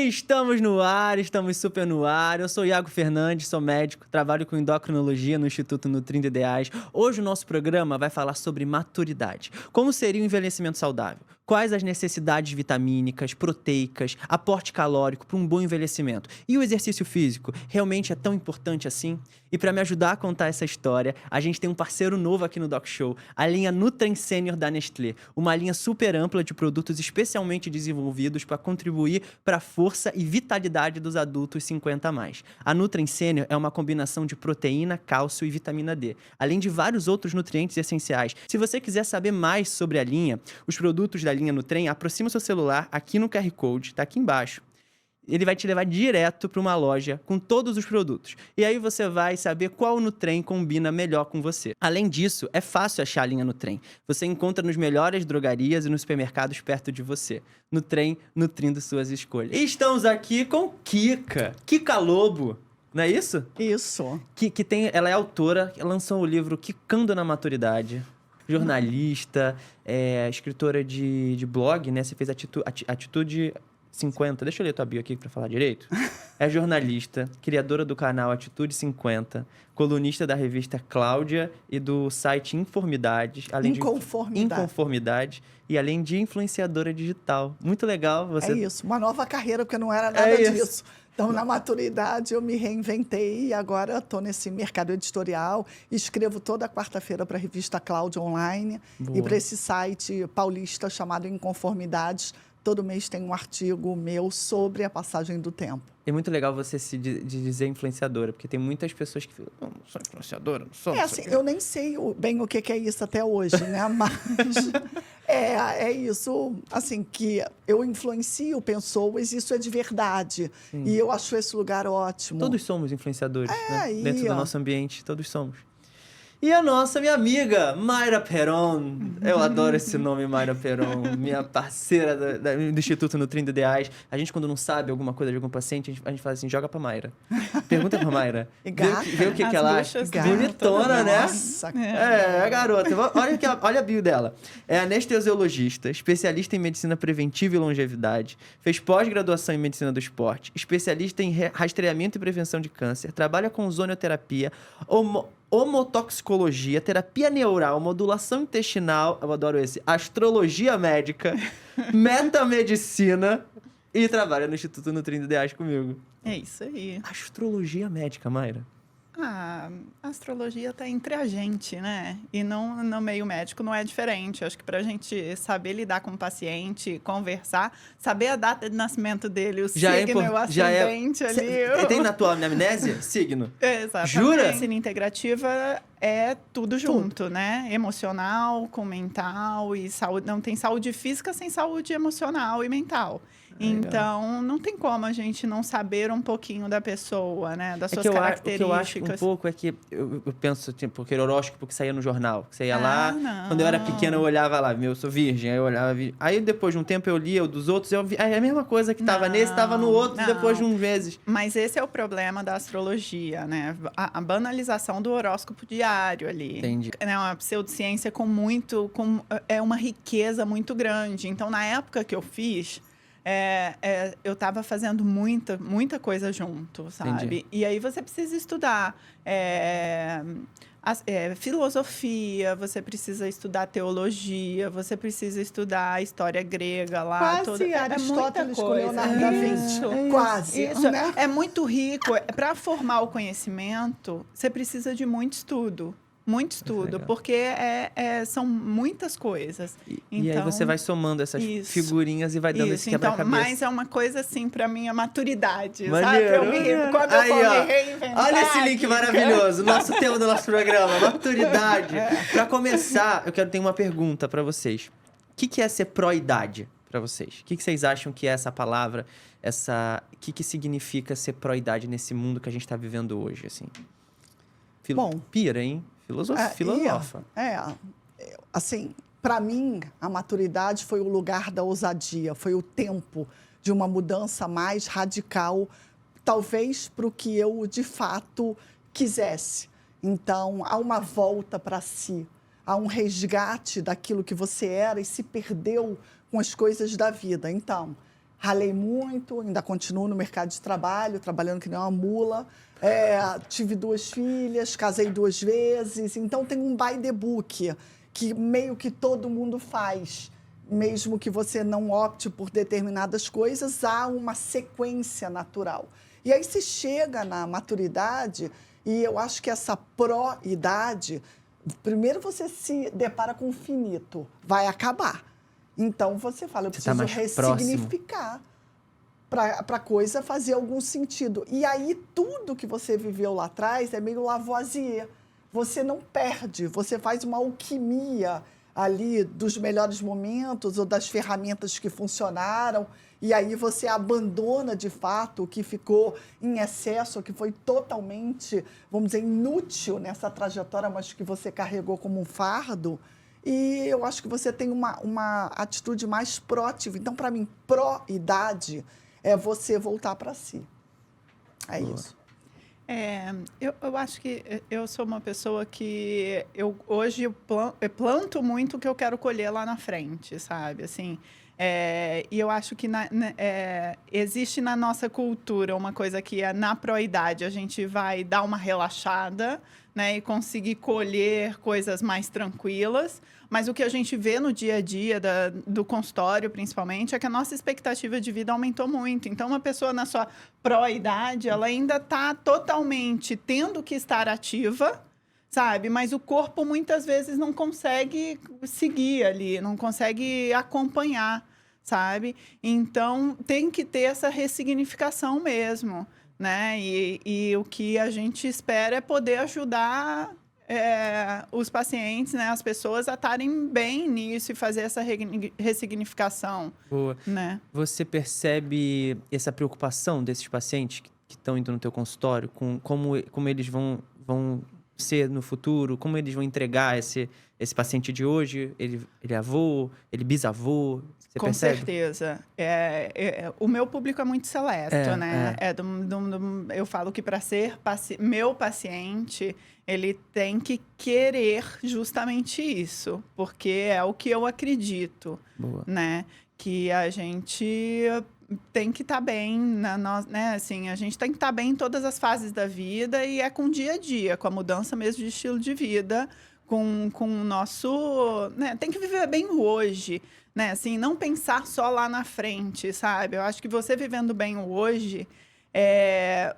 Estamos no ar, estamos super no ar. Eu sou Iago Fernandes, sou médico, trabalho com endocrinologia no Instituto Nutrindo Ideais. Hoje o nosso programa vai falar sobre maturidade. Como seria o envelhecimento saudável? Quais as necessidades vitamínicas, proteicas, aporte calórico para um bom envelhecimento? E o exercício físico realmente é tão importante assim? E para me ajudar a contar essa história, a gente tem um parceiro novo aqui no Doc Show, a linha Nutren Senior da Nestlé, uma linha super ampla de produtos especialmente desenvolvidos para contribuir para a força e vitalidade dos adultos 50+. A Nutren Senior é uma combinação de proteína, cálcio e vitamina D, além de vários outros nutrientes essenciais. Se você quiser saber mais sobre a linha, os produtos da linha Nutren, aproxima o seu celular aqui no QR Code, tá aqui embaixo. Ele vai te levar direto para uma loja com todos os produtos. E aí você vai saber qual Nutren combina melhor com você. Além disso, é fácil achar a linha Nutren. Você encontra nos melhores drogarias e nos supermercados perto de você. Nutren, nutrindo suas escolhas. E estamos aqui com Kika Lobo. Não é isso? Isso. Ela é autora, lançou o livro Quicando na Maturidade. Jornalista, escritora de blog, né? Você fez Atitude 50. Deixa eu ler tua bio aqui pra falar direito. É jornalista, criadora do canal Atitude 50, colunista da revista Cláudia e do site Inconformidade, e além de influenciadora digital. Muito legal você. É isso, uma nova carreira, porque não era nada disso. Então, na maturidade, eu me reinventei e agora estou nesse mercado editorial. Escrevo toda quarta-feira para a revista Cláudia Online. Boa. E para esse site paulista chamado Inconformidades. Todo mês tem um artigo meu sobre a passagem do tempo. É muito legal você se dizer influenciadora, porque tem muitas pessoas que falam, não sou influenciadora, não sou. Assim, eu nem sei bem o que é isso até hoje, né? Mas é isso, assim, que eu influencio pessoas, isso é de verdade. Sim. E eu acho esse lugar ótimo. Todos somos influenciadores, né? Dentro do nosso ambiente, todos somos. E a nossa, minha amiga, Mayra Peron. Eu adoro esse nome, Mayra Peron. Minha parceira do Instituto Nutrindo Ideais. A gente, quando não sabe alguma coisa de algum paciente, a gente fala assim, joga pra Mayra. Pergunta pra Mayra. Vê o que ela acha. Bonitona, né? Nossa. Garota. Olha a bio dela. É anestesiologista, especialista em medicina preventiva e longevidade. Fez pós-graduação em medicina do esporte. Especialista em rastreamento e prevenção de câncer. Trabalha com ozonioterapia, homotoxicologia, terapia neural, modulação intestinal, eu adoro esse, astrologia médica, metamedicina e trabalha no Instituto Nutrindo Ideais comigo. É isso aí. Astrologia médica, Mayra. A astrologia está entre a gente, né? E não, no meio médico não é diferente. Acho que para a gente saber lidar com o paciente, conversar, saber a data de nascimento dele, o signo, o ascendente ali. Tem na tua amnésia? Signo? Exatamente. Jura? A medicina integrativa é tudo junto, né? Emocional com mental e saúde. Não tem saúde física sem saúde emocional e mental. Então, não tem como a gente não saber um pouquinho da pessoa, né? Das suas características. O que eu acho um pouco é que eu penso, tipo, aquele horóscopo que saía no jornal. Que você ia lá, quando eu era pequena, eu olhava lá, eu sou virgem, aí eu olhava... Aí, depois de um tempo, eu lia o dos outros, eu via, é a mesma coisa que estava nesse, estava no outro, depois de uns meses. Mas esse é o problema da astrologia, né? A banalização do horóscopo diário ali. Entendi. É uma pseudociência é uma riqueza muito grande. Então, na época que eu fiz... eu estava fazendo muita coisa junto, sabe? Entendi. E aí você precisa estudar filosofia, você precisa estudar teologia, você precisa estudar a história grega lá. Quase Aristóteles com Leonardo da Vinci. Quase. Isso, né? É muito rico. Para formar o conhecimento, você precisa de muito estudo. Muito estudo, porque são muitas coisas. E aí você vai somando essas figurinhas e vai dando esse quebra-cabeça. Mas é uma coisa, assim, para minha maturidade, maneiro. Sabe? Quando eu for me reinventar... Olha esse link maravilhoso, nosso tema do nosso programa, maturidade. Para começar, eu quero ter uma pergunta para vocês. O que é ser pró-idade para vocês? O que vocês acham que é essa palavra? O que significa ser pró-idade nesse mundo que a gente está vivendo hoje, assim? Bom, pira, hein? Filosofa. Assim, para mim, a maturidade foi o lugar da ousadia, foi o tempo de uma mudança mais radical, talvez para o que eu, de fato, quisesse. Então, há uma volta para si, a um resgate daquilo que você era e se perdeu com as coisas da vida. Então, ralei muito, ainda continuo no mercado de trabalho, trabalhando que nem uma mula. Tive 2 filhas, casei 2 vezes. Então, tem um by the book, que meio que todo mundo faz. Mesmo que você não opte por determinadas coisas, há uma sequência natural. E aí se chega na maturidade, e eu acho que essa pró-idade, primeiro você se depara com o finito, vai acabar. Então você fala, eu preciso ressignificar para a coisa fazer algum sentido. E aí tudo que você viveu lá atrás é meio Lavoisier. Você não perde, você faz uma alquimia ali dos melhores momentos ou das ferramentas que funcionaram, e aí você abandona de fato o que ficou em excesso, que foi totalmente, vamos dizer, inútil nessa trajetória, mas que você carregou como um fardo. E eu acho que você tem uma atitude mais proativa. Então, para mim, pró-idade é você voltar para si. É isso. Eu acho que eu sou uma pessoa que hoje eu planto muito o que eu quero colher lá na frente, sabe? Assim, e eu acho que existe na nossa cultura uma coisa que é na pró-idade a gente vai dar uma relaxada, né, e conseguir colher coisas mais tranquilas. Mas o que a gente vê no dia a dia do consultório, principalmente, é que a nossa expectativa de vida aumentou muito. Então, uma pessoa na sua pró-idade, ela ainda está totalmente tendo que estar ativa, sabe? Mas o corpo, muitas vezes, não consegue seguir ali, não consegue acompanhar, sabe? Então, tem que ter essa ressignificação mesmo, né? E o que a gente espera é poder ajudar os pacientes, né, as pessoas a estarem bem nisso e fazer essa ressignificação. Boa. Né? Você percebe essa preocupação desses pacientes que estão indo no teu consultório com como eles vão ser no futuro, como eles vão entregar esse paciente de hoje, ele avô, ele bisavô? Você Com percebe? certeza. O meu público é muito seleto, né? Eu falo que para ser meu paciente, ele tem que querer justamente isso, porque é o que eu acredito. Boa. Né? Que a gente tem que estar bem, né? Assim, a gente tem que estar bem em todas as fases da vida e é com o dia a dia, com a mudança mesmo de estilo de vida, com o nosso... Né? Tem que viver bem o hoje, né? Assim, não pensar só lá na frente, sabe? Eu acho que você vivendo bem o hoje,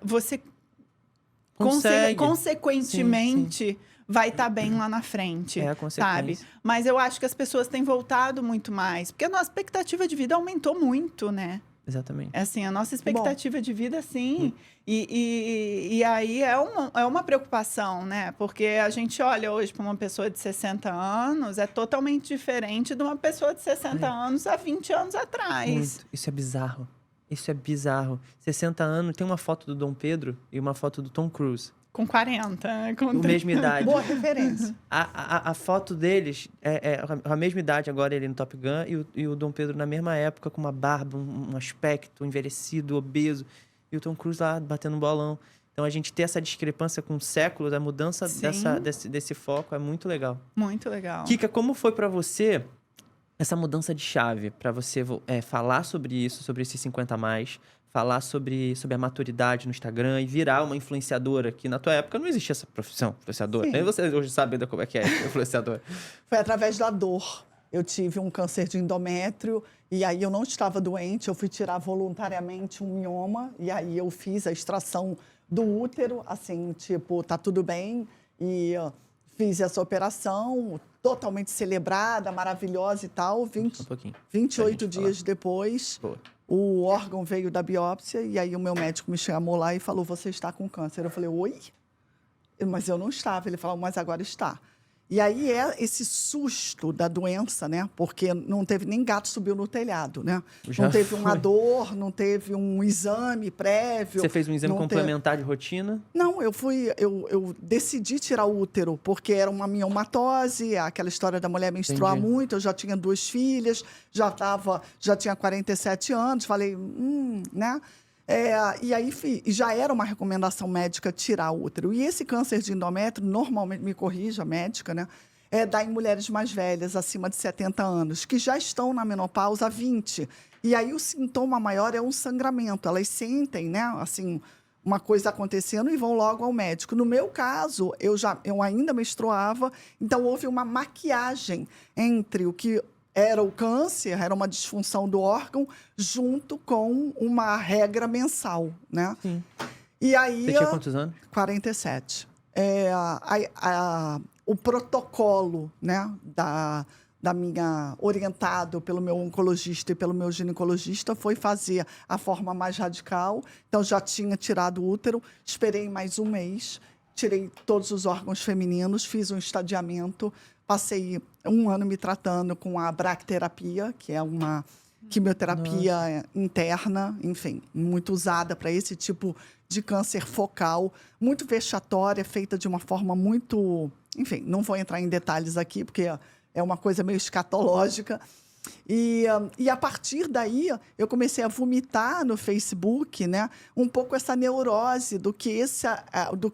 você consequentemente sim. vai estar bem lá na frente, a consequência. sabe? Mas eu acho que as pessoas têm voltado muito mais, porque a nossa expectativa de vida aumentou muito, né? Exatamente. Assim, a nossa expectativa de vida, sim. E aí é uma preocupação, né? Porque a gente olha hoje para uma pessoa de 60 anos, é totalmente diferente de uma pessoa de 60 anos há 20 anos atrás. Muito. Isso é bizarro. Isso é bizarro. 60 anos, tem uma foto do Dom Pedro e uma foto do Tom Cruise. Com 40. Com mesma idade. Boa referência. A foto deles é a mesma idade agora, ele no Top Gun, e o Dom Pedro na mesma época, com uma barba, um aspecto envelhecido, obeso, e o Tom Cruise lá batendo um bolão. Então, a gente ter essa discrepância com séculos, a mudança desse foco é muito legal. Muito legal. Kika, como foi para você essa mudança de chave? Para você falar sobre isso, sobre esses 50 a mais, falar sobre a maturidade no Instagram e virar uma influenciadora, que na tua época não existia essa profissão, influenciadora. Sim. Nem você hoje sabe ainda como é que é influenciadora. Foi através da dor. Eu tive um câncer de endométrio e aí eu não estava doente, eu fui tirar voluntariamente um mioma e aí eu fiz a extração do útero, assim, tipo, tá tudo bem, e fiz essa operação totalmente celebrada, maravilhosa e tal. 28 dias depois, Boa. o órgão veio da biópsia e aí o meu médico me chamou lá e falou, você está com câncer. Eu falei, oi? Mas eu não estava. Ele falou, mas agora está. E aí é esse susto da doença, né? Porque não teve nem gato subiu no telhado, né? Já não teve foi. uma dor, não teve um exame prévio. Você fez um exame não complementar de rotina? Não, eu decidi tirar o útero, porque era uma miomatose, aquela história da mulher menstruar Entendi. muito, eu já tinha 2 filhas, já tinha 47 anos, falei, né? E aí já era uma recomendação médica tirar o útero. E esse câncer de endométrio, normalmente, me corrija, médica, né? dá em mulheres mais velhas, acima de 70 anos, que já estão na menopausa há 20. E aí o sintoma maior é um sangramento. Elas sentem, né, assim, uma coisa acontecendo e vão logo ao médico. No meu caso, eu ainda menstruava, então houve uma maquiagem entre o que era o câncer, era uma disfunção do órgão, junto com uma regra mensal, né? Sim. E aí, Você tinha quantos anos? 47. O protocolo, né, da minha, orientado pelo meu oncologista e pelo meu ginecologista, foi fazer a forma mais radical. Então, já tinha tirado o útero, esperei mais um mês, tirei todos os órgãos femininos, fiz um estadiamento, passei 1 ano me tratando com a bracterapia, que é uma quimioterapia interna, enfim, muito usada para esse tipo de câncer focal, muito vexatória, feita de uma forma muito... Enfim, não vou entrar em detalhes aqui, porque é uma coisa meio escatológica. E a partir daí, eu comecei a vomitar no Facebook, né, um pouco essa neurose do que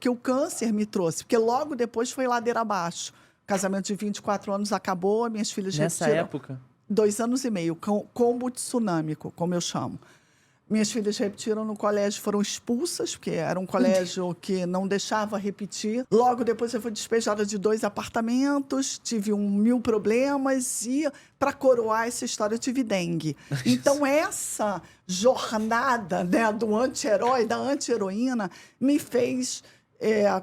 o câncer me trouxe, porque logo depois foi ladeira abaixo. O casamento de 24 anos acabou, minhas filhas Nessa repetiram. época? 2 anos e meio, combo tsunâmico, como eu chamo. Minhas filhas repetiram no colégio, foram expulsas, porque era um colégio que não deixava repetir. Logo depois eu fui despejada de 2 apartamentos, tive 1000 problemas e, para coroar essa história, eu tive dengue. Então, essa jornada, né, do anti-herói, da anti-heroína, me fez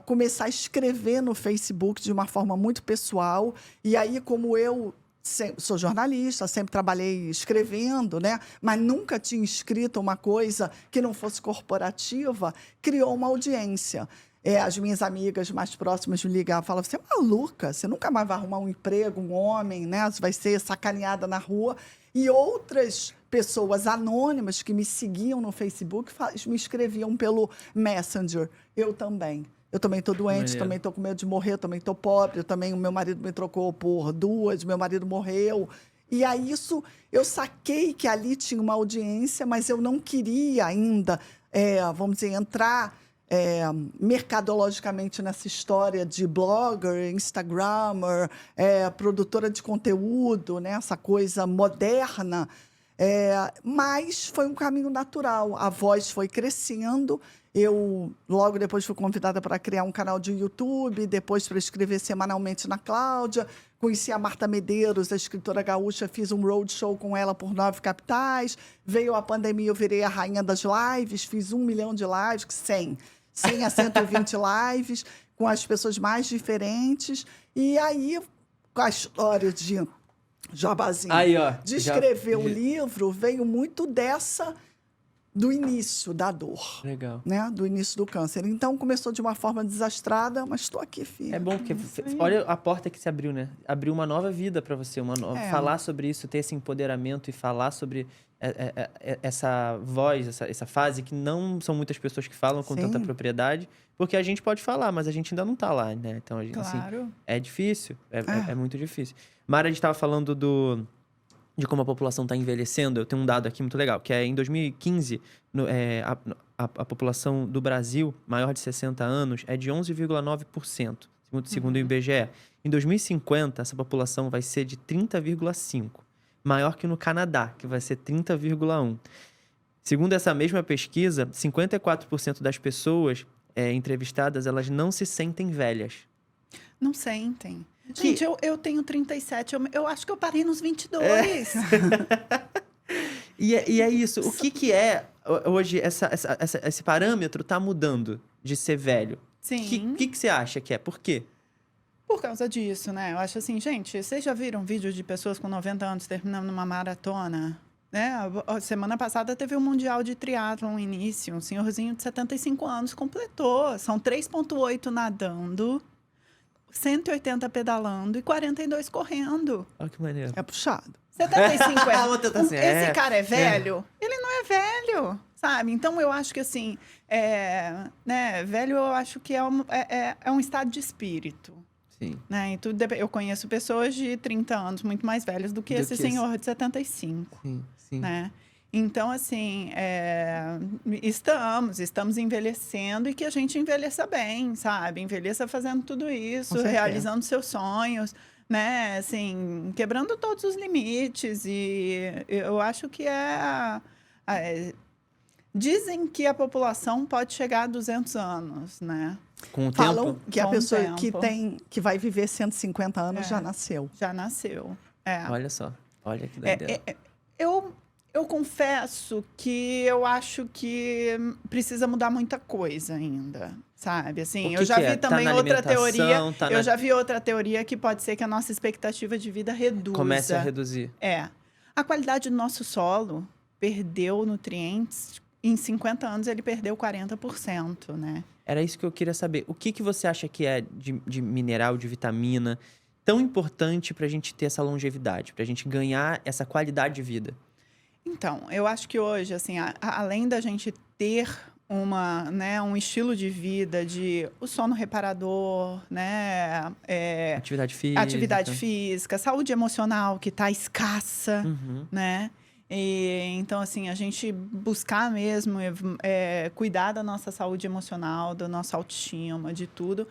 começar a escrever no Facebook de uma forma muito pessoal. E aí, como eu sou jornalista, sempre trabalhei escrevendo, né? Mas nunca tinha escrito uma coisa que não fosse corporativa, criou uma audiência. As minhas amigas mais próximas me ligavam e falavam, você é maluca, você nunca mais vai arrumar um emprego, um homem, né? Você vai ser sacaneada na rua. E outras pessoas anônimas que me seguiam no Facebook me escreviam pelo Messenger. Eu também estou doente, também estou com medo de morrer, também estou pobre, o meu marido me trocou por 2, meu marido morreu. E aí eu saquei que ali tinha uma audiência, mas eu não queria ainda, vamos dizer, entrar mercadologicamente nessa história de blogger, instagrammer, produtora de conteúdo, né, essa coisa moderna. Mas foi um caminho natural, a voz foi crescendo. Eu, logo depois, fui convidada para criar um canal de YouTube, depois para escrever semanalmente na Cláudia. Conheci a Marta Medeiros, a escritora gaúcha, fiz um roadshow com ela por 9 capitais. Veio a pandemia, eu virei a rainha das lives, fiz 1 milhão de lives, 100 a 120 lives, com as pessoas mais diferentes. E aí, com a história de jabazinho, de escrever um livro, veio muito do início da dor. Legal. Né? Do início do câncer. Então, começou de uma forma desastrada, mas estou aqui, filha. É bom, porque olha a porta que se abriu, né? Abriu uma nova vida para você, falar sobre isso, ter esse empoderamento e falar sobre essa voz, essa fase que não são muitas pessoas que falam com tanta propriedade, porque a gente pode falar, mas a gente ainda não está lá, né? Então, assim, é difícil, é muito difícil. Mara, a gente estava falando de como a população está envelhecendo. Eu tenho um dado aqui muito legal, que em 2015, a população do Brasil, maior de 60 anos, é de 11,9%, segundo o IBGE. Em 2050, essa população vai ser de 30,5%, maior que no Canadá, que vai ser 30,1%. Segundo essa mesma pesquisa, 54% das pessoas entrevistadas, elas não se sentem velhas. Não sentem. Gente, eu tenho 37, eu acho que eu parei nos 22. E é isso. O que é hoje esse parâmetro está mudando de ser velho? Sim. O que você acha que é? Por quê? Por causa disso, né? Eu acho assim, gente, vocês já viram vídeos de pessoas com 90 anos terminando uma maratona? Né? A semana passada teve o Mundial de Triatlon no início. Um senhorzinho de 75 anos completou. São 3,8 nadando, 180 pedalando e 42 correndo. Olha que maneiro. É puxado. 75 anos. Assim, esse cara é velho? Ele não é velho, sabe? Então, eu acho que, assim, né, velho, eu acho que é um estado de espírito. Sim. Né? E eu conheço pessoas de 30 anos muito mais velhas do que esse senhor de 75. Sim. Né? Então, assim, estamos envelhecendo e que a gente envelheça bem, sabe? Envelheça fazendo tudo isso, realizando seus sonhos, né? Assim, quebrando todos os limites. E eu acho que dizem que a população pode chegar a 200 anos, né? Com o Falam tempo? que a Com o pessoa tempo. que vai viver 150 anos já nasceu. Já nasceu. É. Olha só. Olha que doideira. Eu confesso que eu acho que precisa mudar muita coisa ainda, sabe? Assim, eu já vi também outra teoria. Eu já vi outra teoria que pode ser que a nossa expectativa de vida reduza. Comece a reduzir. A qualidade do nosso solo perdeu nutrientes. Em 50 anos, ele perdeu 40%, né? Era isso que eu queria saber. O que você acha que é de mineral, de vitamina, tão importante para a gente ter essa longevidade, para a gente ganhar essa qualidade de vida? Então, eu acho que hoje, assim, além da gente ter um estilo de vida de o sono reparador, né? Atividade física, saúde emocional que está escassa, né? Então, assim, a gente buscar mesmo cuidar da nossa saúde emocional, da nossa autoestima, de tudo.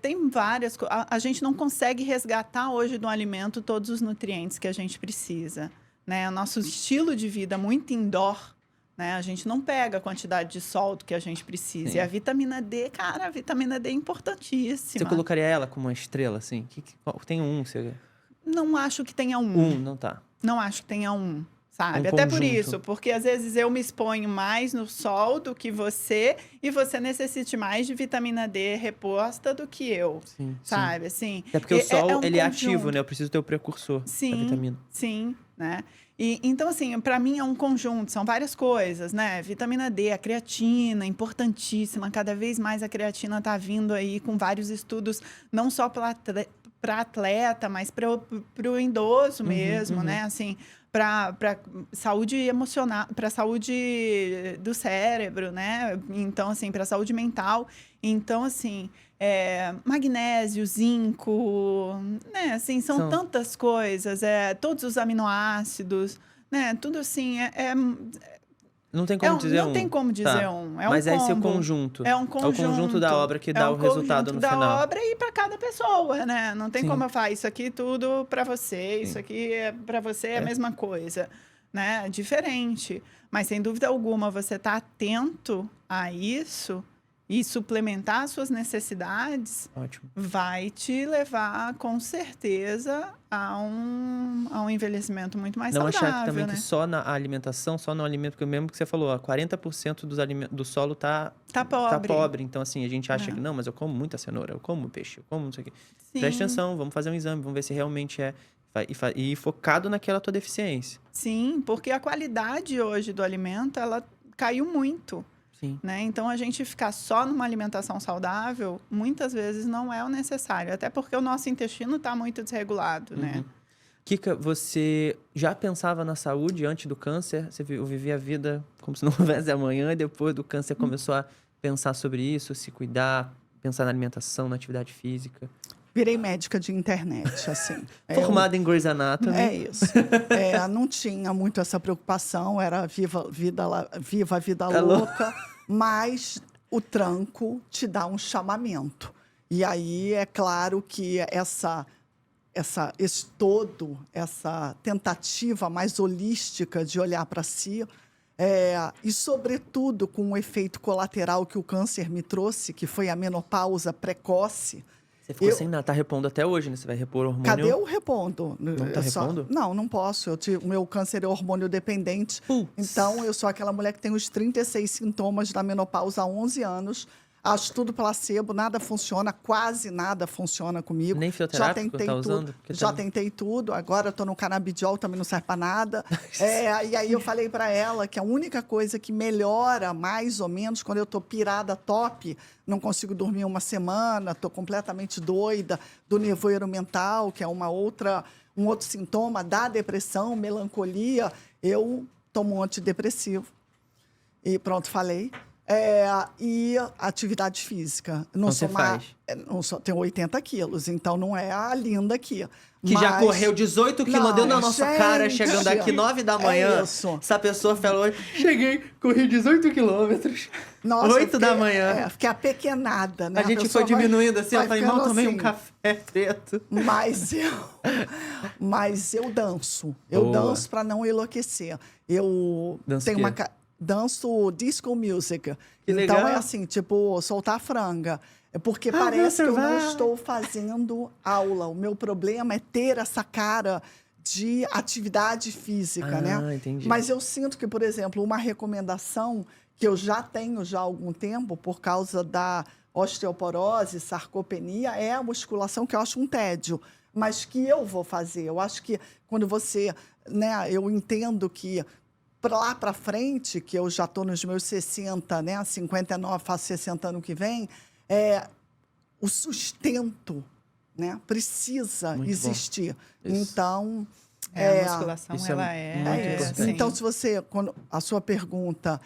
Tem várias coisas. A gente não consegue resgatar hoje do alimento todos os nutrientes que a gente precisa, né? O nosso estilo de vida muito indoor, né? A gente não pega a quantidade de sol do que a gente precisa. Sim. E a vitamina D, cara, a vitamina D é importantíssima. Você colocaria ela como uma estrela, assim? Tem um, você... Não acho que tenha um. Não tá. Não acho que tenha um, sabe? Um Até conjunto. por isso, porque às vezes eu me exponho mais no sol do que você e você necessite mais de vitamina D reposta do que eu, Sim, sabe? Assim, até porque o sol, ele é conjunto. ativo, né? Eu preciso ter o precursor da vitamina. Sim, né? Então, assim, para mim é um conjunto, são várias coisas, né? Vitamina D, a creatina, importantíssima. Cada vez mais a creatina está vindo aí com vários estudos, não só para atleta, mas para o idoso mesmo, né? Assim, para saúde emocional, para saúde do cérebro, né? Então, assim, para saúde mental. Então, assim, magnésio, zinco, né? Assim, são tantas coisas, todos os aminoácidos, né? Tudo assim, não tem como dizer um. Não tem como dizer um. Mas é esse o conjunto. É um conjunto. É o conjunto da obra que dá o resultado no final. Da obra e para cada pessoa, né? Não tem como eu falar isso aqui tudo para você, isso aqui para você é a mesma coisa, né? Diferente. Mas sem dúvida alguma, você tá atento a isso e suplementar as suas necessidades, ótimo, vai te levar, com certeza, a um envelhecimento muito mais saudável. Não achar também, né? Que só na alimentação, só no alimento, porque mesmo que você falou, 40% do solo tá pobre. Então, assim, a gente acha que, não, mas eu como muita cenoura, eu como peixe, eu como não sei o quê. Sim. Presta atenção, vamos fazer um exame, vamos ver se realmente é. E focado naquela tua deficiência. Sim, porque a qualidade hoje do alimento, ela caiu muito. Sim. Né? Então, a gente ficar só numa alimentação saudável, muitas vezes não é o necessário. Até porque o nosso intestino está muito desregulado, né? Kika, você já pensava na saúde antes do câncer? Você vivia a vida como se não houvesse amanhã, e depois do câncer começou a pensar sobre isso, se cuidar, pensar na alimentação, na atividade física? Virei médica de internet, assim. Formada em Grey's Anatomy. É isso. Não tinha muito essa preocupação, era viva a vida louca, mas o tranco te dá um chamamento. E aí, é claro que essa tentativa mais holística de olhar para si, e, sobretudo, com o efeito colateral que o câncer me trouxe, que foi a menopausa precoce. Você ficou sem nada, tá repondo até hoje, né? Você vai repor hormônio? Cadê o repondo? Não tá repondo? Não posso. O meu câncer é hormônio dependente. Então, eu sou aquela mulher que tem os 36 sintomas da menopausa há 11 anos. Acho tudo placebo, nada funciona, quase nada funciona comigo. Nem fitoterápico tá usando? Já tentei tudo, agora eu tô no canabidiol, também não serve para nada. E aí eu falei para ela que a única coisa que melhora mais ou menos quando eu tô pirada top, não consigo dormir uma semana, tô completamente doida, do nevoeiro mental, que é um outro sintoma da depressão, melancolia, eu tomo um antidepressivo. E pronto, falei. E atividade física. Então você faz? Tenho 80 quilos, então não é a linda aqui. Que já correu 18 quilos dentro da nossa cara, chegando aqui 9 da manhã. Essa pessoa falou, cheguei, corri 18 quilômetros. 8 da manhã. Fiquei apequenada, né? A gente foi diminuindo assim, eu falei, não, tomei um café preto. Mas eu danço. Eu danço para não enlouquecer. Eu tenho uma... Danço disco music. Que então legal. é assim, tipo, soltar franga. É porque parece que eu não estou fazendo aula. O meu problema é ter essa cara de atividade física, né? Entendi. Mas eu sinto que, por exemplo, uma recomendação que eu já tenho já há algum tempo, por causa da osteoporose, sarcopenia, é a musculação, que eu acho um tédio, mas que eu vou fazer. Eu acho que quando você, né, eu entendo que lá para frente, que eu já estou nos meus 60, né, 59, faço 60 ano que vem, o sustento, né, precisa existir. Então, a musculação, ela é importante. Então, se você, quando a sua pergunta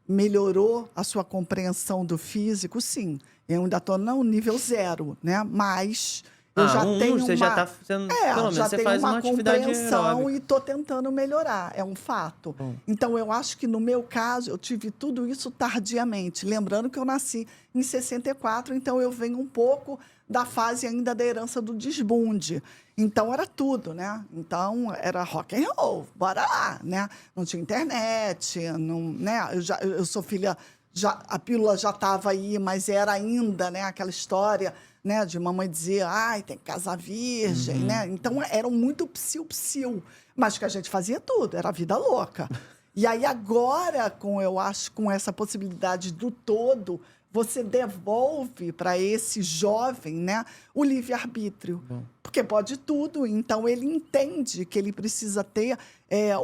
melhorou a sua compreensão do físico, sim. Eu ainda estou no nível 0, né? Mas eu já tenho você já está fazendo, pelo menos já você tenho faz uma atividade compreensão aeróbica. e estou tentando melhorar, é um fato. Então, eu acho que no meu caso, eu tive tudo isso tardiamente. Lembrando que eu nasci em 64, então eu venho um pouco da fase ainda da herança do desbunde. Então, era tudo, né? Então, era rock and roll, bora lá, né? Não tinha internet, não, né? Eu sou filha, a pílula já estava aí, mas era ainda, né? Aquela história, né? De mamãe dizer, ai, tem que casar virgem, né? Então, eram muito psiu-psiu, mas que a gente fazia tudo, era vida louca. E aí, agora, eu acho, com essa possibilidade do todo, você devolve para esse jovem, né, o livre-arbítrio. Porque pode tudo, então ele entende que ele precisa ter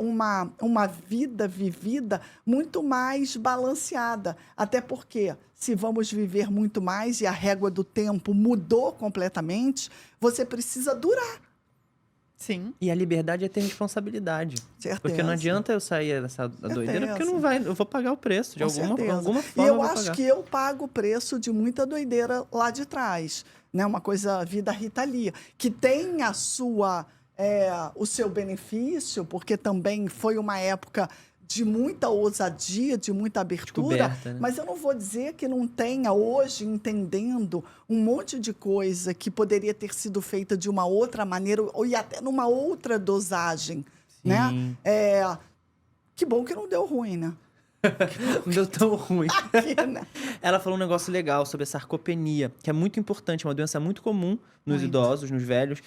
uma vida vivida muito mais balanceada. Até porque, se vamos viver muito mais e a régua do tempo mudou completamente, você precisa durar. Sim. E a liberdade é ter responsabilidade. Certeza. Porque não adianta eu sair dessa doideira, porque eu vou pagar o preço de alguma forma. E eu acho que eu pago o preço de muita doideira lá de trás, né? Uma coisa, vida Rita Lee, que tem o seu benefício, porque também foi uma época de muita ousadia, de muita abertura, né? Mas eu não vou dizer que não tenha hoje, entendendo um monte de coisa que poderia ter sido feita de uma outra maneira, ou até numa outra dosagem, né? Que bom que não deu ruim, né? Não deu tão ruim. Aqui, né? Ela falou um negócio legal sobre a sarcopenia, que é muito importante, uma doença muito comum nos idosos, nos velhos.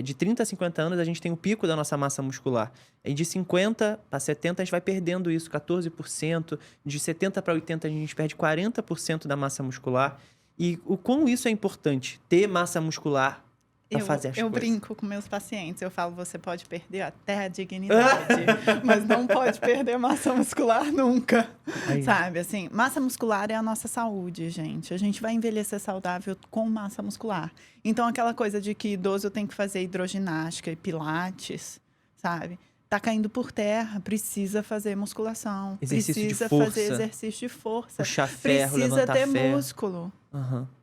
De 30 a 50 anos, a gente tem o pico da nossa massa muscular. E de 50 para 70, a gente vai perdendo isso, 14%. De 70 para 80, a gente perde 40% da massa muscular. E o quão isso é importante, ter massa muscular para fazer as coisas. Eu brinco com meus pacientes, eu falo, você pode perder até a dignidade, mas não pode perder massa muscular nunca, sabe? Assim, massa muscular é a nossa saúde, gente. A gente vai envelhecer saudável com massa muscular. Então, aquela coisa de que idoso tem que fazer hidroginástica e pilates, sabe? Tá caindo por terra, precisa fazer musculação, precisa fazer exercício de força, puxar ferro, levantar ferro. Precisa ter músculo.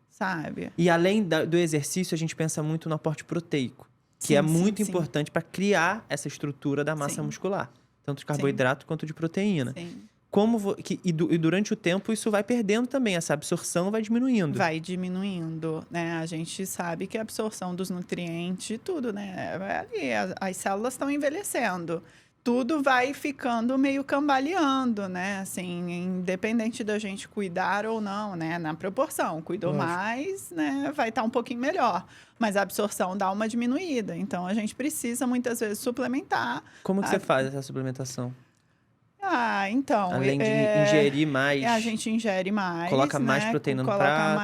Sabe? E além do exercício, a gente pensa muito no aporte proteico, que é muito importante para criar essa estrutura da massa muscular, tanto de carboidrato quanto de proteína. Sim. E durante o tempo isso vai perdendo também, essa absorção vai diminuindo. Vai diminuindo, né? A gente sabe que a absorção dos nutrientes, tudo, né? As células estão envelhecendo. Tudo vai ficando meio cambaleando, né? Assim, independente da gente cuidar ou não, né? Na proporção, cuidou mais, né? Vai estar um pouquinho melhor. Mas a absorção dá uma diminuída. Então, a gente precisa, muitas vezes, suplementar. Como que você faz essa suplementação? Então... Além de ingerir mais... A gente ingere mais, coloca mais proteína no prato.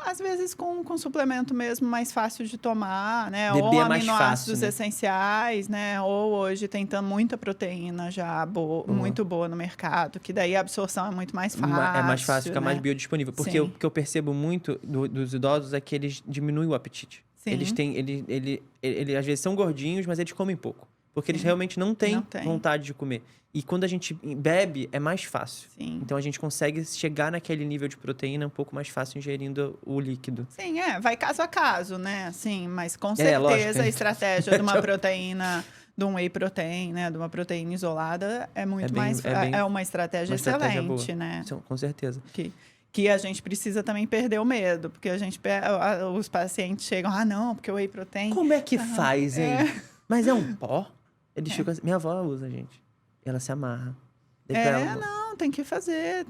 Às vezes com suplemento mesmo mais fácil de tomar, né? Beber ou é mais aminoácidos fácil, né? essenciais, né? Ou hoje tem muita proteína já muito boa no mercado, que daí a absorção é muito mais fácil. É mais fácil, fica né? mais biodisponível. Porque o que eu percebo muito dos idosos é que eles diminuem o apetite. Sim. Eles às vezes são gordinhos, mas eles comem pouco. Porque eles realmente não têm Não tem. vontade de comer. E quando a gente bebe, é mais fácil. Sim. Então a gente consegue chegar naquele nível de proteína um pouco mais fácil ingerindo o líquido. Sim, vai caso a caso, né? Assim, mas com lógico. certeza a estratégia de uma proteína, de um whey protein, né? De uma proteína isolada é muito mais... É uma estratégia excelente, boa. né? Com certeza. Que a gente precisa também perder o medo, porque os pacientes chegam, não, porque o whey protein... Como é que faz, hein? Mas é um pó? Eles ficam assim, minha avó usa, gente. Ela se amarra. Não, tem que fazer.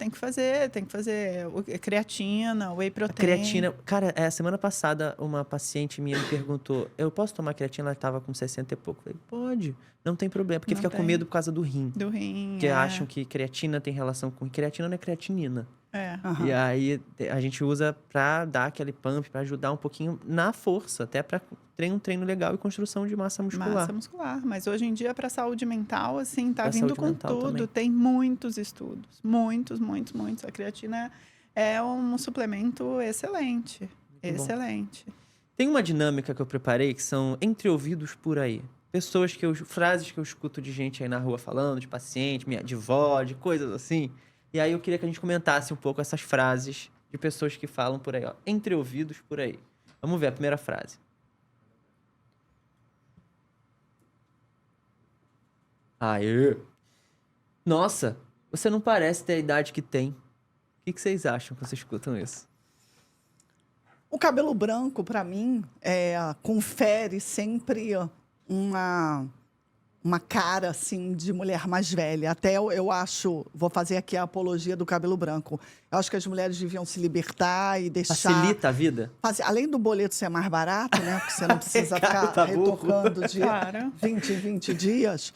Creatina, whey protein. Creatina. Cara, semana passada, uma paciente minha me perguntou: eu posso tomar creatina? Ela estava com 60 e pouco. Eu falei, pode, não tem problema, porque fica com medo por causa do rim. Do rim. Porque acham que creatina tem relação com. Creatina não é creatinina. Uhum. E aí a gente usa pra dar aquele pump, pra ajudar um pouquinho na força, até pra um treino legal e construção de massa muscular. Massa muscular. Mas hoje em dia, para saúde mental, assim, tá vindo com tudo. Também. Tem muitos estudos. Muitos. A creatina é um suplemento excelente. Muito excelente. Bom. Tem uma dinâmica que eu preparei que são entre ouvidos por aí. Frases que eu escuto de gente aí na rua falando, de paciente, de vó, de coisas assim. E aí eu queria que a gente comentasse um pouco essas frases de pessoas que falam por aí, ó. Entre ouvidos por aí. Vamos ver a primeira frase. Aê! Nossa, você não parece ter a idade que tem. O que vocês acham quando vocês escutam isso? O cabelo branco, para mim, confere sempre uma cara, assim, de mulher mais velha. Até eu acho... Vou fazer aqui a apologia do cabelo branco. Eu acho que as mulheres deviam se libertar e deixar... Facilita a vida? Além do boleto ser mais barato, né? Porque você não precisa ficar retocando de 20 em 20 dias.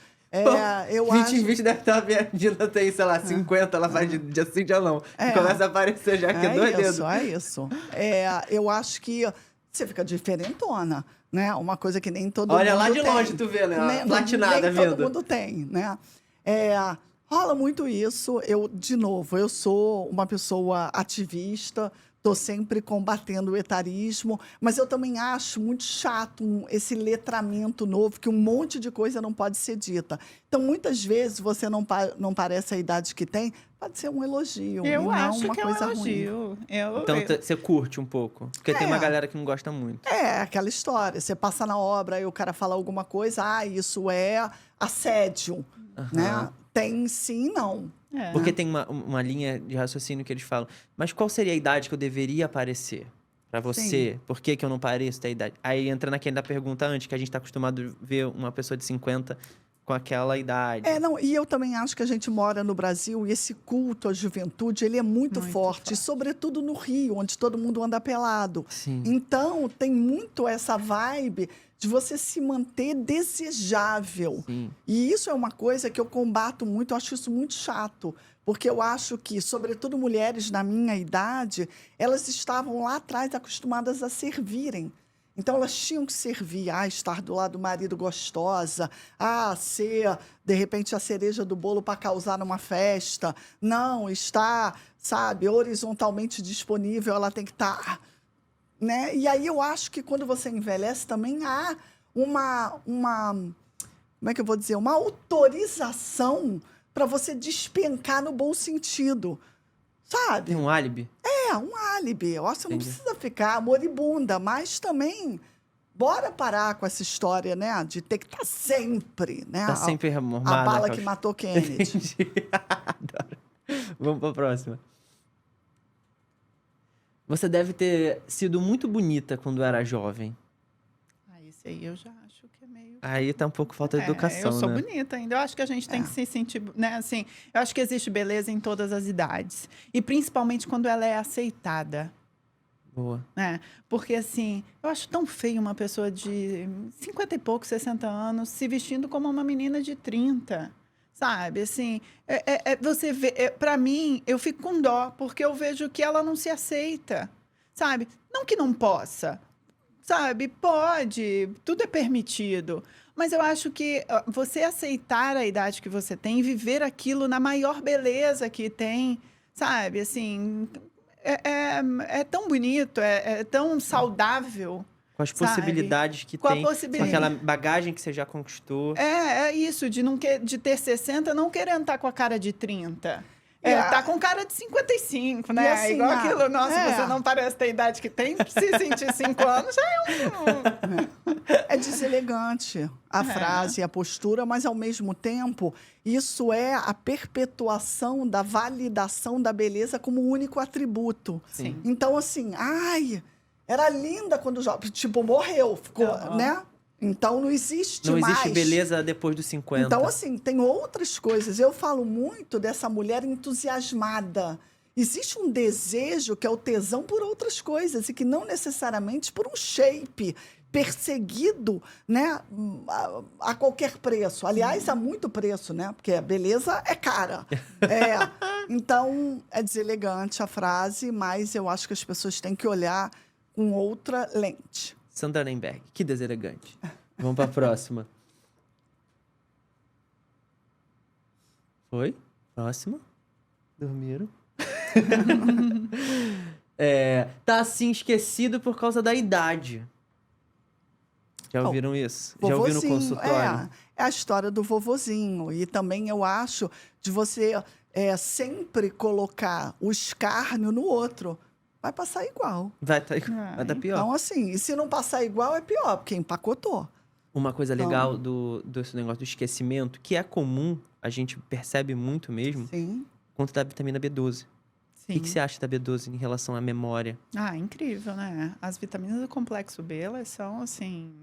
Eu 20 acho... em 20 deve estar vendida, tem, sei lá, 50, ela faz de dia sim, dia não. Começa a aparecer já que dois dedos. É isso. Eu acho que você fica diferentona, né? Uma coisa que nem todo mundo tem. Olha lá de longe, tu vê, né? Platinada vindo. Nem todo mundo tem, né? Rola muito isso. De novo, eu sou uma pessoa ativista, estou sempre combatendo o etarismo, mas eu também acho muito chato esse letramento novo, que um monte de coisa não pode ser dita. Então, muitas vezes, você não parece a idade que tem, pode ser um elogio. Eu acho uma que coisa é um elogio. Ruim. Então, você curte um pouco? Porque tem uma galera que não gosta muito. Aquela história. Você passa na obra e o cara fala alguma coisa, isso é assédio, né? Tem sim, não. Porque tem uma linha de raciocínio que eles falam, mas qual seria a idade que eu deveria aparecer pra você? Sim. Por que eu não pareço ter a idade? Aí entra naquele da pergunta antes, que a gente tá acostumado a ver uma pessoa de 50 com aquela idade. E eu também acho que a gente mora no Brasil e esse culto à juventude, ele é muito forte. Sobretudo no Rio, onde todo mundo anda pelado. Sim. Então, tem muito essa vibe de você se manter desejável. Sim. E isso é uma coisa que eu combato muito, eu acho isso muito chato. Porque eu acho que, sobretudo mulheres na minha idade, elas estavam lá atrás acostumadas a servirem. Então, elas tinham que servir, estar do lado do marido gostosa, ser, de repente, a cereja do bolo para causar numa festa. Não, estar, horizontalmente disponível, ela tem que estar... Né? E aí eu acho que quando você envelhece também há como é que eu vou dizer? Uma autorização para você despencar no bom sentido, sabe? Tem um álibi? Um álibi. Eu acho que você não precisa ficar moribunda, mas também bora parar com essa história, né? De ter que estar sempre, né? Tá sempre armada. A bala que matou Kennedy. Adoro. Vamos para a próxima. Você deve ter sido muito bonita quando era jovem. Esse aí eu já acho que é meio... Aí tá um pouco falta de educação, eu sou né? bonita ainda. Eu acho que a gente tem que se sentir... Né? Assim, eu acho que existe beleza em todas as idades. E principalmente quando ela é aceitada. Boa. Né? Porque, assim, eu acho tão feio uma pessoa de 50 e poucos, 60 anos, se vestindo como uma menina de 30. Sabe, assim, você vê, para mim, eu fico com dó, porque eu vejo que ela não se aceita, sabe? Não que não possa, sabe? Pode, tudo é permitido, mas eu acho que você aceitar a idade que você tem e viver aquilo na maior beleza que tem, sabe? Assim, é tão bonito, é tão saudável. Com as possibilidades que Com a tem, com possibilidade. aquela bagagem que você já conquistou. É isso, de ter 60, não querendo estar com a cara de 30. Yeah. Tá com cara de 55, né? E assim, Igual aquilo, nossa, é. você não parece ter a idade que tem, se sentir 5 anos, já é É deselegante a frase, a postura, mas, ao mesmo tempo, isso é a perpetuação da validação da beleza como único atributo. Sim. Então, assim, era linda quando jovem, tipo, morreu, ficou, né? Então, não existe mais. Não existe beleza depois dos 50. Então, assim, tem outras coisas. Eu falo muito dessa mulher entusiasmada. Existe um desejo que é o tesão por outras coisas e que não necessariamente por um shape perseguido, né, a qualquer preço. Aliás, há muito preço, né? Porque a beleza é cara. Então, é deselegante a frase, mas eu acho que as pessoas têm que olhar com outra lente. Sandra Nemberg, que deselegante. Vamos para a próxima. Foi? Próxima. Dormiram. Tá assim esquecido por causa da idade. Já ouviram isso? Já ouviram no consultório? É a história do vovozinho. E também eu acho de você sempre colocar o escárnio no outro. Vai passar igual. Vai dar pior. Então, assim, e se não passar igual, é pior, porque empacotou. Uma coisa legal desse negócio do esquecimento, que é comum, a gente percebe muito mesmo, Sim. quanto da vitamina B12. O Sim. que você acha da B12 em relação à memória? Incrível, né? As vitaminas do complexo B, elas são, assim,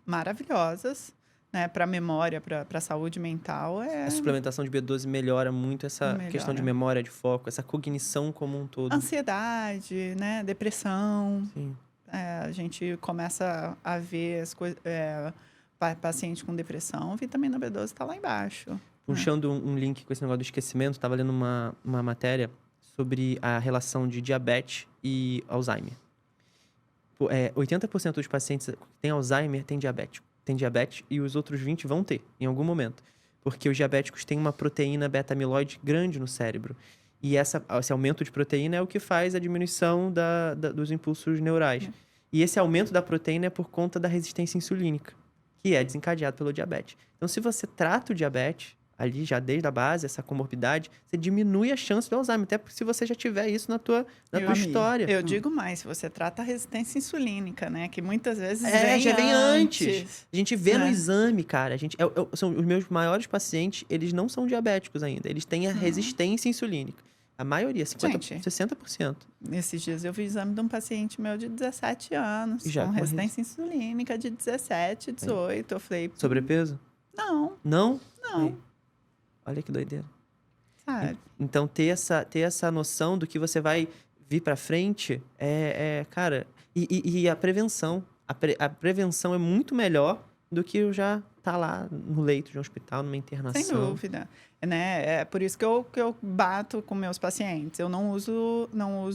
maravilhosas, né? Para memória, para saúde mental. A suplementação de B12 melhora muito essa questão de memória, de foco, essa cognição como um todo. Ansiedade, né? Depressão. Sim. A gente começa a ver as coisas... paciente com depressão, vitamina B12 está lá embaixo. Puxando um link com esse negócio do esquecimento, estava lendo uma matéria sobre a relação de diabetes e Alzheimer. 80% dos pacientes que têm Alzheimer têm diabetes e os outros 20% vão ter, em algum momento. Porque os diabéticos têm uma proteína beta-amiloide grande no cérebro. E esse aumento de proteína é o que faz a diminuição dos impulsos neurais. E esse aumento da proteína é por conta da resistência insulínica, que é desencadeado pelo diabetes. Então, se você trata o diabetes, ali já desde a base, essa comorbidade, você diminui a chance do Alzheimer, até se você já tiver isso na tua história. Eu digo mais, se você trata a resistência insulínica, né? Que muitas vezes já vem antes. A gente vê no né? exame, cara. São os meus maiores pacientes, eles não são diabéticos ainda. Eles têm a resistência insulínica. A maioria, 60%. Nesses dias eu vi o exame de um paciente meu de 17 anos, com resistência insulínica de 17, 18. Eu falei... Sobrepeso? Não. Não? Não. Olha que doideira. Sabe? Então, ter essa noção do que você vai vir pra frente cara... E a prevenção. A prevenção é muito melhor do que eu já estar lá no leito de um hospital, numa internação. Sem dúvida. Né? É por isso que eu bato com meus pacientes. Eu não uso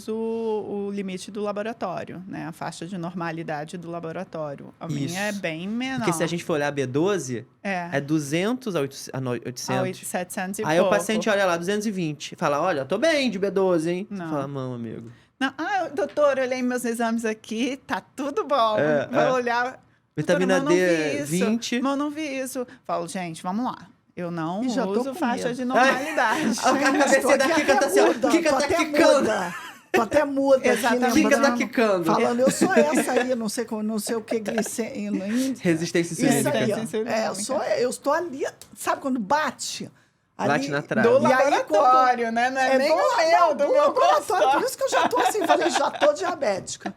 o limite do laboratório, né? A faixa de normalidade do laboratório. A minha é bem menor. Porque se a gente for olhar a B12, é 200 a 800. A 700 e Aí pouco. o paciente olha lá, 220. Fala, olha, tô bem de B12, hein? Não. Você fala, não, amigo. Não. Doutor, eu olhei meus exames aqui, tá tudo bom. Vou olhar... Vitamina D, 20. Mas eu não vi isso. Falo, gente, vamos lá. Eu não uso faixa medo. de normalidade. A cabeça da Kika tá assim, ó. Kika tá quicando. Tô até muda Exatamente. aqui, Kika tá lembrando, quicando. falando, eu sou essa aí, não sei o que, glicemia. Resistência Isso aí, insulínica. eu estou ali, sabe quando bate? Ali, Bate na trave. Do E aí, laboratório, né? Não é nem o meu, do meu laboratório. Por isso que eu já tô assim, falei, já tô diabética.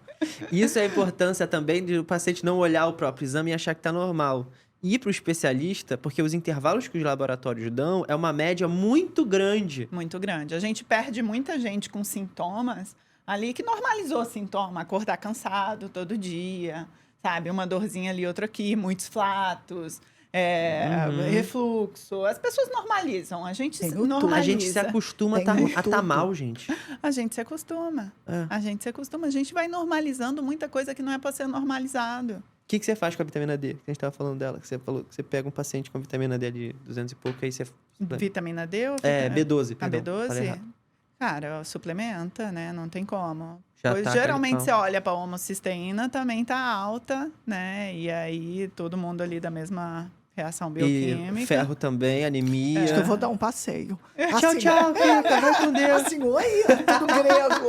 Isso é a importância também de o paciente não olhar o próprio exame e achar que tá normal. Ir para o especialista, porque os intervalos que os laboratórios dão é uma média muito grande. Muito grande. A gente perde muita gente com sintomas ali que normalizou o sintoma. Acordar cansado todo dia, sabe? Uma dorzinha ali, outra aqui, muitos flatos, refluxo. As pessoas normalizam. A gente normaliza. A gente se acostuma a tá mal, gente. A gente se acostuma. A gente se acostuma. A gente vai normalizando muita coisa que não é para ser normalizado. O que você faz com a vitamina D? Que a gente estava falando dela. Que você falou que você pega um paciente com vitamina D de 200 e pouco, aí você... Vitamina D ou B12, a perdão. B12? Cara, suplementa, né? Não tem como. Já Pois, tá geralmente, aquele você olha para a homocisteína, também tá alta, né? E aí, todo mundo ali da mesma reação E bioquímica. ferro também, anemia. Acho que eu vou dar um passeio. Tchau, Assim, tchau, Kika. Vai com Deus. Assim, oi, tudo grego.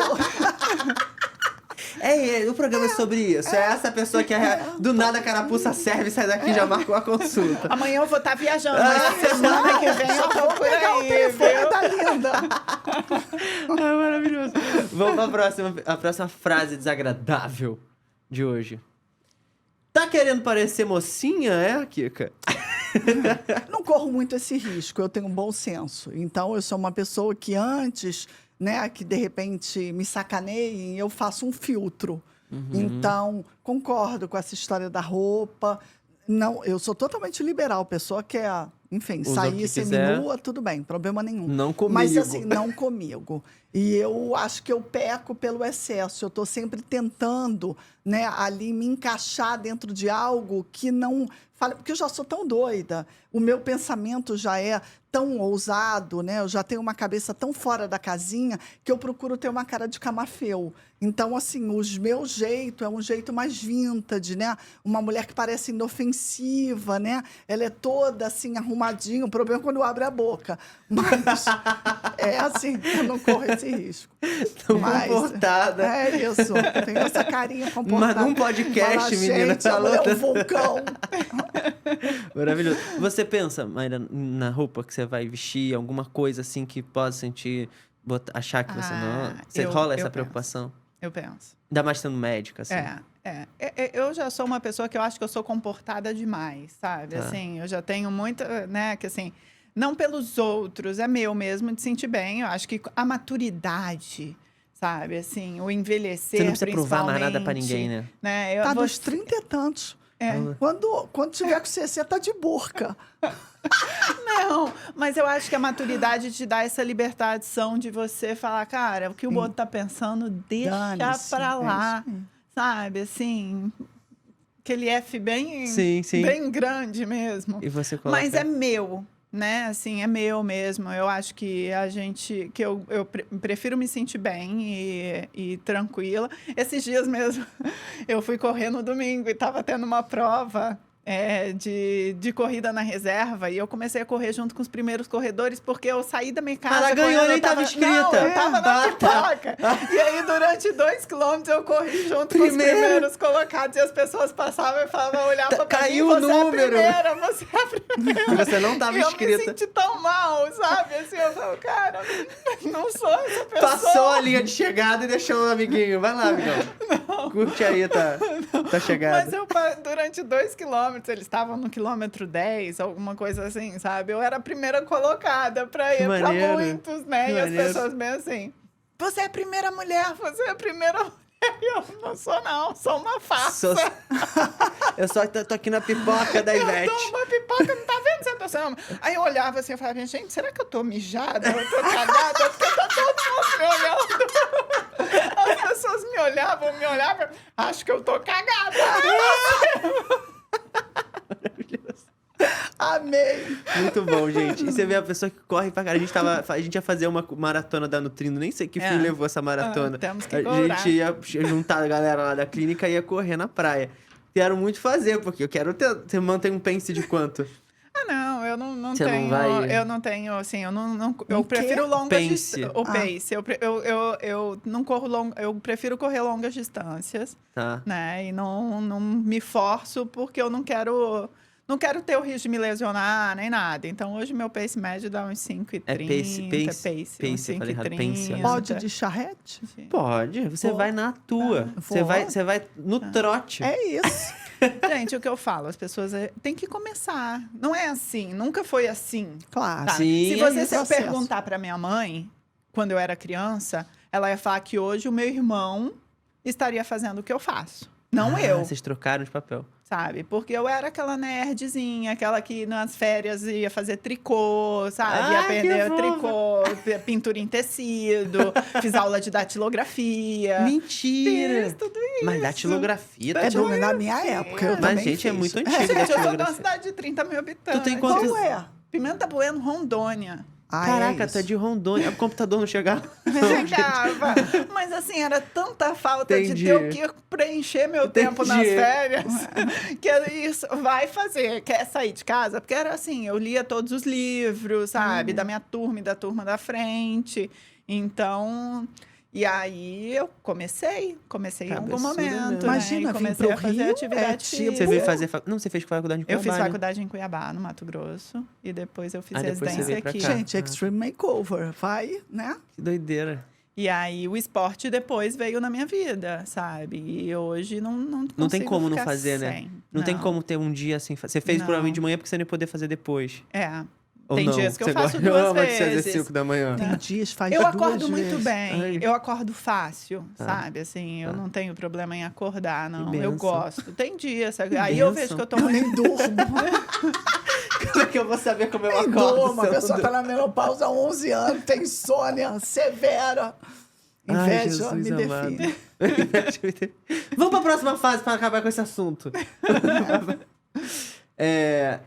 O programa é sobre isso. É essa pessoa que do nada a carapuça serve, sai daqui e já marca uma consulta. Amanhã eu vou estar viajando, mas semana que vem eu tô por Pegar o aí, telefone viu? da Linda. É maravilhoso. Vamos pra a próxima frase desagradável de hoje. Tá querendo parecer mocinha, Kika? Não corro muito esse risco, eu tenho um bom senso. Então, eu sou uma pessoa que antes, né, que de repente me sacaneiem, eu faço um filtro. Então, concordo com essa história da roupa. Não, eu sou totalmente liberal. Pessoa que quer, enfim, Usa o sair que quiser. seminua, tudo bem, problema nenhum. Não comigo. Mas assim, não comigo. E eu acho que eu peco pelo excesso. Eu estou sempre tentando, né, ali me encaixar dentro de algo que não fala, porque eu já sou tão doida. O meu pensamento já é tão ousado, né? Eu já tenho uma cabeça tão fora da casinha que eu procuro ter uma cara de camafeu. Então, assim, o meu jeito é um jeito mais vintage, né? Uma mulher que parece inofensiva, né? Ela é toda, assim, arrumadinha. O problema é quando abre a boca. Mas é assim, eu não corro esse risco. Tão Mas, comportada. É isso. Tenho essa carinha comportada. Mas num podcast, Fala, menina, gente, a falou. mulher é um vulcão. Maravilhoso. Você pensa, Mayra, na roupa que você vai vestir, alguma coisa assim que possa sentir, achar que você não... Você rola essa preocupação? Eu penso. Ainda mais sendo médica, assim. Eu já sou uma pessoa que eu acho que eu sou comportada demais, sabe? Tá. Assim, eu já tenho muita, né, que assim, não pelos outros, é meu mesmo de sentir bem. Eu acho que a maturidade, sabe? Assim, o envelhecer, Você não precisa provar mais nada pra principalmente, ninguém, né? né? Tá vou- dos 30 e tantos. É. Quando tiver com 60, tá de burca. Não, mas eu acho que a maturidade te dá essa libertação de você falar, cara, o que o outro tá pensando, deixa Dane-se, pra lá, é isso aí. sabe? Assim, aquele F bem, Sim, sim. bem grande mesmo. E você coloca... Mas é meu, né? Assim, é meu mesmo. Eu acho que eu prefiro me sentir bem e tranquila. Esses dias mesmo, eu fui correr no domingo e estava tendo uma prova de corrida na reserva e eu comecei a correr junto com os primeiros corredores porque eu saí da minha casa. Ela ganhou, correndo, nem eu tava inscrita. Não, eu tava na Ah, tá. pipoca. E aí, durante 2 quilômetros, eu corri junto com os Primeiro. primeiros colocados e as pessoas passavam e falavam, olhavam pra Caiu mim, o você é a número. primeira, você é a primeira. E você não tava E eu me inscrita. senti tão mal, sabe? Assim, eu falo, cara, não sou essa pessoa. Passou a linha de chegada e deixou o amiguinho. Vai lá, amigão. Curte aí, tá chegada. Mas durante 2 quilômetros, eles estavam no quilômetro 10, alguma coisa assim, sabe? Eu era a primeira colocada pra ir pra maneiro. muitos, né? Que E as maneiro. pessoas meio assim, você é a primeira mulher, você é a primeira mulher. E eu não sou não, sou uma farsa. Eu só tô aqui na pipoca da Ivete. Eu dou uma pipoca, não tá vendo essa pessoa? Aí eu olhava assim, eu falava, gente, será que eu tô mijada? Eu tô cagada? Porque tá todo mundo me olhando. As pessoas me olhavam, acho que eu tô cagada. Amei. Muito bom, gente. E você vê a pessoa que corre pra cara. A gente ia fazer uma maratona da Nutrindo, nem sei que fim levou essa maratona. Temos que A cobrar. gente ia juntar a galera lá da clínica e ia correr na praia. Quero muito fazer, porque eu quero ter... Você mantém um pace de quanto? Ah, não, eu não Você não tenho. vai- Eu não tenho, assim, eu não eu O quê? prefiro longas Pace. distâncias. O pace. Eu não corro eu prefiro correr longas distâncias, Tá. né? E não me forço porque eu não quero ter o risco de me lesionar nem nada. Então, hoje meu pace médio dá uns 5,30. É pace, uns pace, eu falei errado, pace, 5,30. Pode de charrete? Pode, você Vou. vai na tua. Vou. Você vai no trote. É isso. Gente, o que eu falo, as pessoas têm que começar. Não é assim, nunca foi assim. Claro. Tá? Sim, Se é você isso. se perguntar pra minha mãe, quando eu era criança, ela ia falar que hoje o meu irmão estaria fazendo o que eu faço. Não eu, Vocês trocaram de papel. sabe? Porque eu era aquela nerdzinha, aquela que nas férias ia fazer tricô, sabe? Ia Ah, que aprender fofa. tricô, pintura em tecido, fiz aula de datilografia. Mentira! Fiz tudo isso. Mas datilografia, É na minha época, eu Mas, também gente, é fiz. muito antigo Gente, eu sou de uma datilografia. cidade de 30 mil habitantes. Tu tem quantos- Qual é? Pimenta Bueno, Rondônia. Caraca, isso. tá de Rondônia. O computador não chegava. Chegava. Mas assim, era tanta falta Entendi. de ter o que preencher meu tempo nas Entendi. férias. Que era isso, vai fazer, quer sair de casa? Porque era assim, eu lia todos os livros, sabe? Da minha turma e da turma da frente. Então... E aí eu comecei em algum Cabeçuda momento, mesmo. né? Imagina, E vir comecei pro a fazer Rio, atividade tipo- física. Você veio fazer... Não, você fez faculdade em Eu Cuiabá, fiz né? faculdade em Cuiabá, no Mato Grosso. E depois eu fiz Depois você residência veio pra aqui. cá. Gente, Extreme Makeover, vai, né? Que doideira. E aí o esporte depois veio na minha vida, sabe? E hoje não Não tem consigo como não ficar fazer, né? sem. Não tem como ter um dia assim... Você fez Não. provavelmente de manhã porque você não ia poder fazer depois. É. Ou Tem não? dias que eu Você faço gosta- duas Eu amo de fazer vezes. 5 da manhã. Tem dias, faz Eu duas acordo muito vezes. bem, Ai. eu acordo fácil, Tá. sabe? Assim, eu Tá. não tenho problema em acordar, não. Que Eu bênção. gosto. Tem dias, sabe? Aí eu vejo que eu tô Eu muito... nem durmo. Como é que eu vou saber como eu Nem acordo? durmo. se A eu pessoa não tá na menopausa há 11 anos, tem insônia severa. Ai, Inveja me Jesus amado. define. Vamos pra próxima fase pra acabar com esse assunto.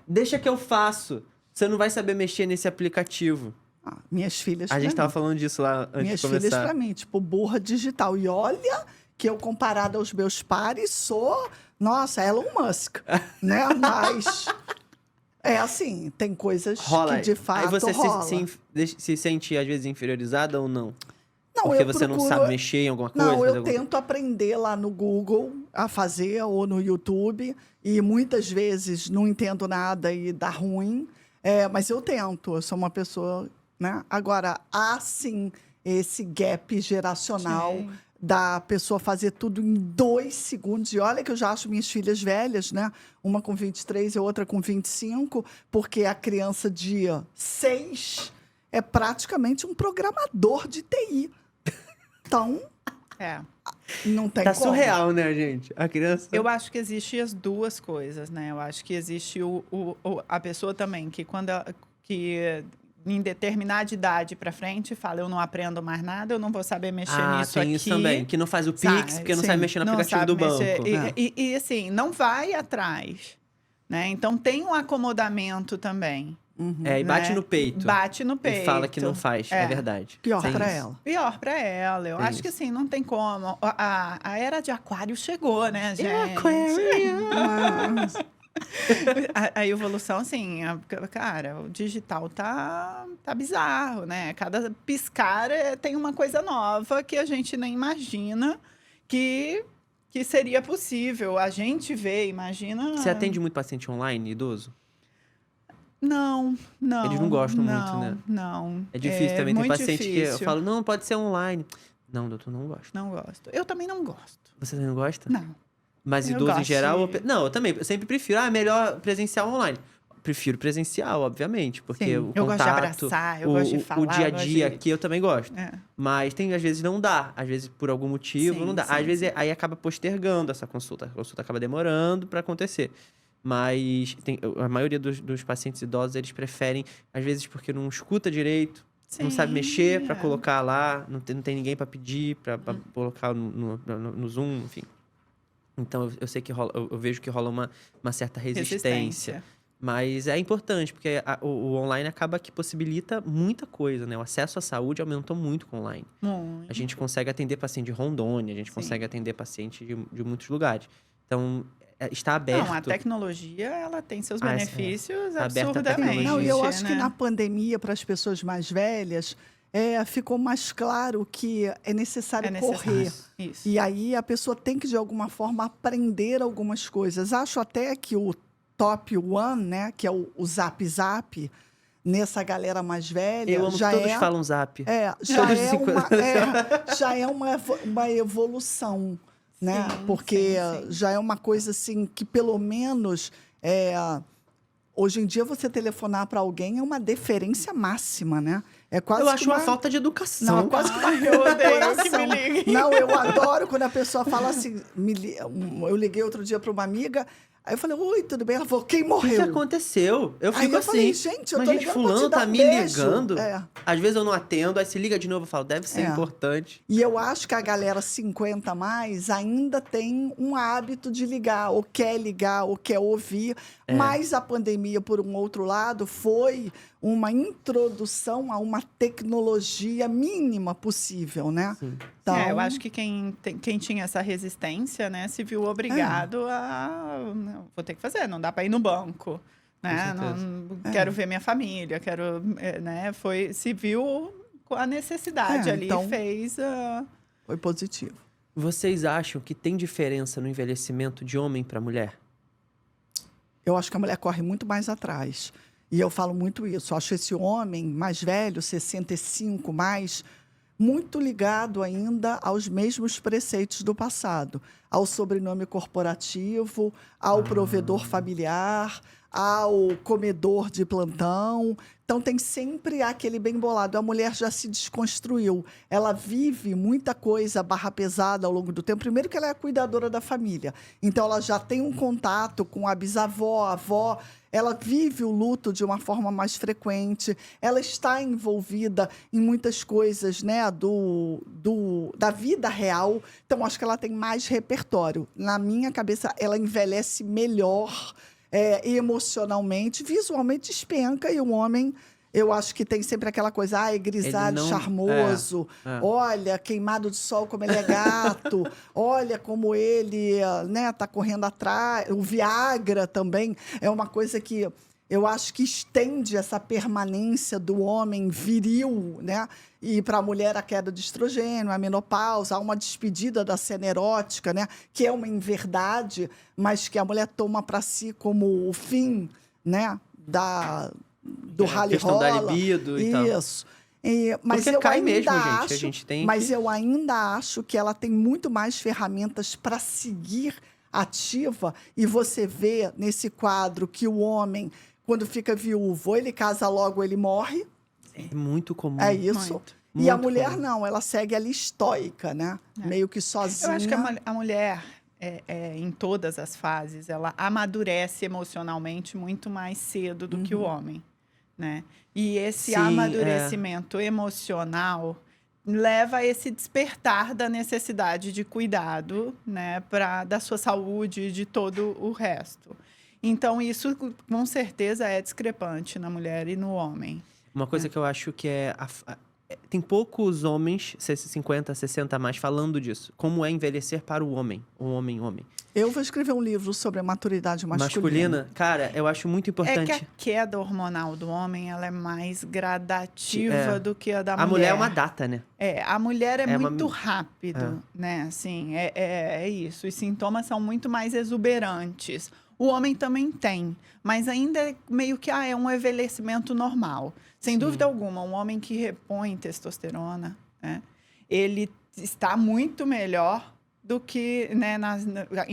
Deixa que eu faço. Você não vai saber mexer nesse aplicativo. Ah, minhas filhas A gente pra tava mim. falando disso lá antes Minhas de filhas começar. pra mim, tipo, burra digital. E olha que eu, comparada aos meus pares, sou, nossa, Elon Musk, né? Mas é assim, tem coisas Rola. que de fato Aí você rola. se sente, às vezes, inferiorizada ou não? Não, Porque eu você não procuro- sabe mexer em alguma coisa? Não, fazer eu alguma- tento aprender lá no Google a fazer ou no YouTube e muitas vezes não entendo nada e dá ruim, mas eu tento, eu sou uma pessoa, né? Agora, há sim esse gap geracional Sim. da pessoa fazer tudo em 2 segundos. E olha que eu já acho minhas filhas velhas, né? Uma com 23 e outra com 25, porque a criança de 6 é praticamente um programador de TI. Então, É. não tem Tá como. surreal, né, gente? A criança... Eu acho que existem as duas coisas, né? Eu acho que existe a pessoa também que que em determinada idade pra frente fala, eu não aprendo mais nada, eu não vou saber mexer nisso tem aqui. isso também. Que não faz o Pix, Sabe? porque não Sim. sabe mexer no Não aplicativo sabe do banco. mexer. É. E, assim, não vai atrás, né? Então tem um acomodamento também. E bate né? no peito. Bate no peito. E fala que não faz. É, É. verdade. Pior Tem pra isso. ela. Pior pra ela. Eu Tem acho que isso. assim, não tem como. A era de aquário chegou, né, gente? Mas, A evolução, assim, cara, o digital tá bizarro, né? Cada piscar tem uma coisa nova que a gente nem imagina que seria possível. A gente vê, imagina... Você atende muito paciente online, idoso? Não. Eles não gostam muito, né? Não. É difícil também. Tem muito paciente que eu difícil. falo, não, pode ser online. Não, doutor, não gosto. Não gosto. Eu também não gosto. Você não gosta? Não. Mas Eu idoso em gosto geral... de- Não, eu também. Eu sempre prefiro. Melhor presencial ou online. Prefiro presencial, obviamente. Porque Sim, o eu gosto de contato... abraçar, eu gosto de falar. O dia a eu gosto dia de- aqui eu também gosto. É. Mas tem, às vezes, não dá. Às vezes, por algum motivo, Sim, não dá. sim, Às vezes, sim. aí acaba postergando essa consulta. A consulta acaba demorando para acontecer. Mas a maioria dos pacientes idosos, eles preferem, às vezes, porque não escuta direito, não sabe Sim, mexer para é. colocar lá, não tem ninguém para pedir, para colocar no Zoom, enfim. Então, eu sei que rola, eu vejo que rola uma certa resistência. Mas é importante, porque o online acaba que possibilita muita coisa, né? O acesso à saúde aumentou muito com o online. Muito. A gente consegue atender paciente de Rondônia, a gente Sim. consegue atender paciente de muitos lugares. Então, está aberto. Não, a tecnologia, ela tem seus Ah, é. benefícios Tá aberta a absurdamente. tecnologia. não, e eu acho que né? na pandemia, para as pessoas mais velhas, ficou mais claro que é necessário É necessário. correr. Isso. E aí a pessoa tem que, de alguma forma, aprender algumas coisas. Acho até que o top one, né, que é o Zap Zap, nessa galera mais velha, Eu amo já que todos é, falam zap. já Todos é, de uma, 50. já é uma evolução, né? Sim, Porque sim, sim. já é uma coisa assim que pelo menos hoje em dia você telefonar para alguém é uma deferência máxima, né? É quase Eu que acho uma falta de educação. Não, é quase que uma eu odeio que coração. me liguem. Não, eu adoro quando a pessoa fala assim. Eu liguei outro dia para uma amiga, aí eu falei, oi, tudo bem? Ela falou, quem O que morreu? aconteceu? Eu Aí fico eu assim. falei, gente, eu mas, tô gente, ligando pra fulano te dar tá um me beijo. ligando. É. Às vezes eu não atendo, aí se liga de novo, eu falo, deve ser importante. E eu acho que a galera 50 a mais ainda tem um hábito de ligar, ou quer ouvir. Mas a pandemia, por um outro lado, foi uma introdução a uma tecnologia mínima possível, né? Sim. Então, eu acho que quem tinha essa resistência, né, se viu obrigado não, vou ter que fazer, não dá para ir no banco, né? Não quero ver minha família, né? Se viu com a necessidade ali, então, fez. Foi positivo. Vocês acham que tem diferença no envelhecimento de homem para mulher? Eu acho que a mulher corre muito mais atrás. E eu falo muito isso. Eu acho esse homem mais velho, 65 mais, muito ligado ainda aos mesmos preceitos do passado. Ao sobrenome corporativo, ao provedor familiar, ao comedor de plantão. Então, tem sempre aquele bem bolado. A mulher já se desconstruiu. Ela vive muita coisa barra pesada ao longo do tempo. Primeiro que ela é a cuidadora da família. Então, ela já tem um contato com a bisavó, a avó. Ela vive o luto de uma forma mais frequente. Ela está envolvida em muitas coisas, né, da vida real. Então, acho que ela tem mais repertório. Na minha cabeça, ela envelhece melhor, emocionalmente, visualmente despenca, e o homem, eu acho que tem sempre aquela coisa, é grisalho, charmoso, olha, queimado de sol como ele é gato, olha como ele, né, tá correndo atrás. O Viagra também é uma coisa que eu acho que estende essa permanência do homem viril, né? E para a mulher a queda de estrogênio, a menopausa, há uma despedida da cena erótica, né? Que é uma inverdade, mas que a mulher toma para si como o fim, né? Do rally questão rola. Da libido e tal. Isso. Mas porque eu cai ainda mesmo, acho, gente. A gente tem mas eu ainda acho que ela tem muito mais ferramentas para seguir ativa. E você vê nesse quadro que o homem, quando fica viúvo, ele casa logo, ele morre. É muito comum. É isso. Muito. E a Muito mulher comum. não, ela segue ali estoica, né? Meio que sozinha. Eu acho que a mulher, em todas as fases, ela amadurece emocionalmente muito mais cedo do que o homem, né? E esse Sim, amadurecimento emocional leva a esse despertar da necessidade de cuidado, né, da sua saúde e de todo o resto. Então, isso, com certeza, é discrepante na mulher e no homem. Uma coisa que eu acho que tem poucos homens, 50, 60 a mais, falando disso. Como é envelhecer para o homem. O homem. Eu vou escrever um livro sobre a maturidade masculina. Cara, eu acho muito importante. É que a queda hormonal do homem, ela é mais gradativa do que a da mulher. A mulher é uma data, né? A mulher é muito uma... rápido, né? Assim, é isso. Os sintomas são muito mais exuberantes. O homem também tem, mas ainda é meio que é um envelhecimento normal. Sem dúvida alguma, um homem que repõe testosterona, né, ele está muito melhor do que, né,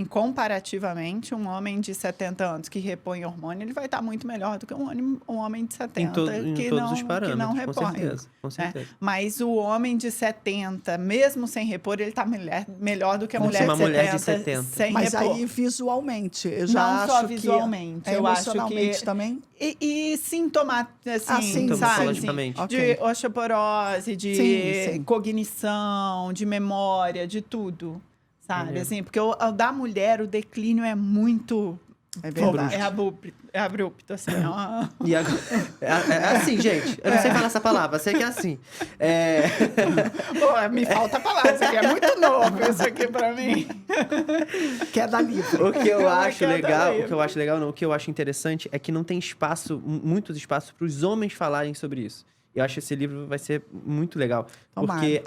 comparativamente, um homem de 70 anos que repõe hormônio, ele vai estar muito melhor do que um homem de 70 em todos os parâmetros, que não repõe. Com certeza. Mas o homem de 70, mesmo sem repor, ele está melhor do que a mulher de 70, mulher de 70. Mas sem repor. aí, visualmente, eu já não acho só visualmente, que eu acho emocionalmente que... também. E assim, sabe? Sim. De osteoporose, de cognição, de memória, de tudo. Sabe? Assim, porque o da mulher, o declínio é muito... É verdade. É abrupto, assim. E agora, é assim, gente. Eu não sei falar essa palavra, sei que é assim. Pô, me falta palavra. Isso aqui é muito novo, isso aqui pra mim. Queda livre. O que eu acho legal, o que eu acho interessante é que não tem muitos espaços para os homens falarem sobre isso. Eu acho que esse livro vai ser muito legal. Tomara. Porque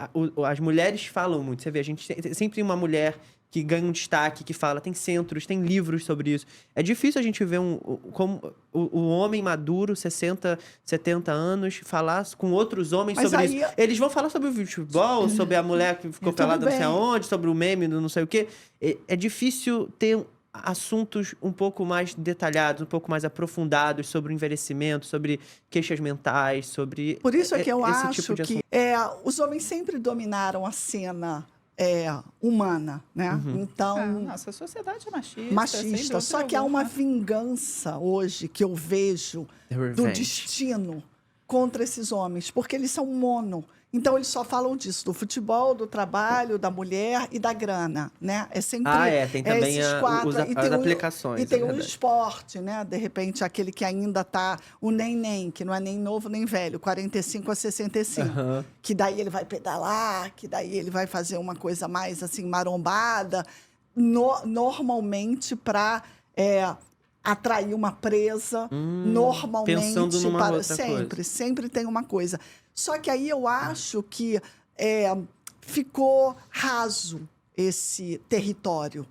as mulheres falam muito. Você vê, a gente sempre tem uma mulher que ganha um destaque, que fala, tem centros, tem livros sobre isso. É difícil a gente ver como o homem maduro, 60, 70 anos, falar com outros homens sobre isso. Eles vão falar sobre o futebol, sobre a mulher que ficou pelada não sei aonde, sobre o meme do não sei o quê. É difícil ter assuntos um pouco mais detalhados, um pouco mais aprofundados sobre o envelhecimento, sobre queixas mentais, sobre... Por isso é que eu esse acho tipo de que os homens sempre dominaram a cena humana, né? Então, nossa sociedade é machista. Machista. Só que há uma vingança hoje que eu vejo do destino contra esses homens, porque eles são mono. Então, eles só falam disso, do futebol, do trabalho, da mulher e da grana, né? É sempre tem também esses quatro. as aplicações. E tem o esporte, né? De repente, aquele que ainda tá o nem, que não é nem novo nem velho, 45 a 65. Que daí ele vai pedalar, que daí ele vai fazer uma coisa mais, assim, marombada, normalmente para atrair uma presa, normalmente pensando numa outra coisa. Sempre tem uma coisa. Só que aí eu acho que ficou raso esse território.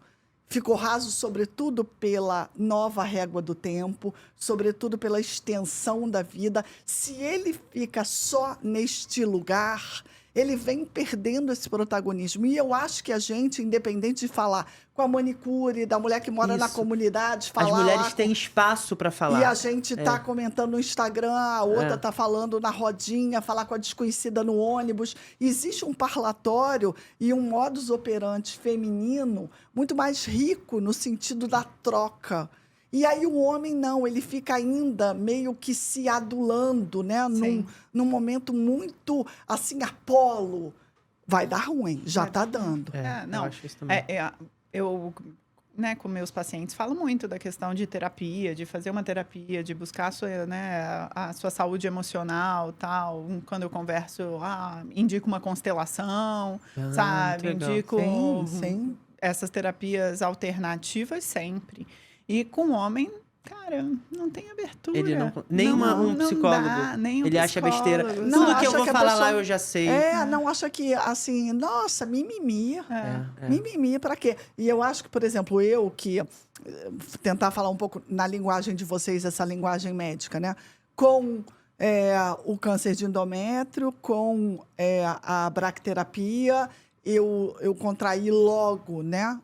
Ficou raso, sobretudo, pela nova régua do tempo, sobretudo pela extensão da vida. Se ele fica só neste lugar, ele vem perdendo esse protagonismo. E eu acho que a gente, independente de falar com a manicure, da mulher que mora na comunidade, falar... As mulheres têm espaço para falar. E a gente está comentando no Instagram, a outra está falando na rodinha, falar com a desconhecida no ônibus. Existe um parlatório e um modus operandi feminino muito mais rico no sentido da troca. E aí o homem não, ele fica ainda meio que se adulando, né? Num momento muito, assim, Apolo. Vai dar ruim, já está dando. Não, eu acho isso também. Eu, né, com meus pacientes, falo muito da questão de terapia, de fazer uma terapia, de buscar a sua saúde emocional, tal. Quando eu converso, indico uma constelação, sabe? Indico essas terapias alternativas sempre. E com o homem, cara, não tem abertura. Ele nem um psicólogo. Dá, nem um ele acha besteira. Não, tudo que eu vou que falar pessoa... lá eu já sei. Não acha que, assim, nossa, mimimi. Mimimi, pra quê? E eu acho que, por exemplo, eu que tentar falar um pouco na linguagem de vocês, essa linguagem médica, né? Com o câncer de endométrio, com a bracterapia, eu contraí logo, né?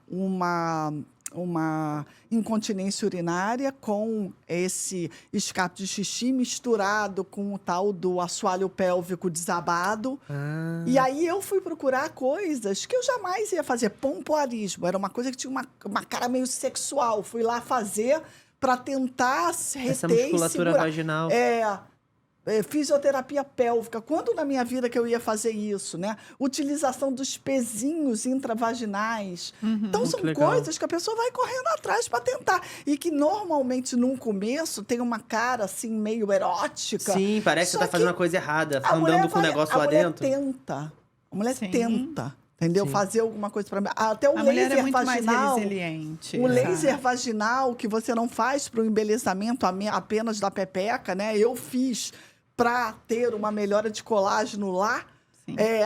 Uma incontinência urinária com esse escape de xixi misturado com o tal do assoalho pélvico desabado. E aí eu fui procurar coisas que eu jamais ia fazer. Pompoarismo era uma coisa que tinha uma cara meio sexual. Fui lá fazer para tentar reter essa musculatura vaginal. Fisioterapia pélvica. Quando na minha vida que eu ia fazer isso, né? Utilização dos pezinhos intravaginais. Então, são coisas que a pessoa vai correndo atrás para tentar. E que, normalmente, num começo, tem uma cara, assim, meio erótica. Sim, parece que você tá fazendo uma coisa errada, andando com o negócio lá dentro. A mulher tenta. Entendeu? Fazer alguma coisa para mim. Até o a laser mulher é muito vaginal. Mais resiliente. O laser vaginal, que você não faz para o embelezamento apenas da pepeca, né? Eu fiz para ter uma melhora de colágeno lá. E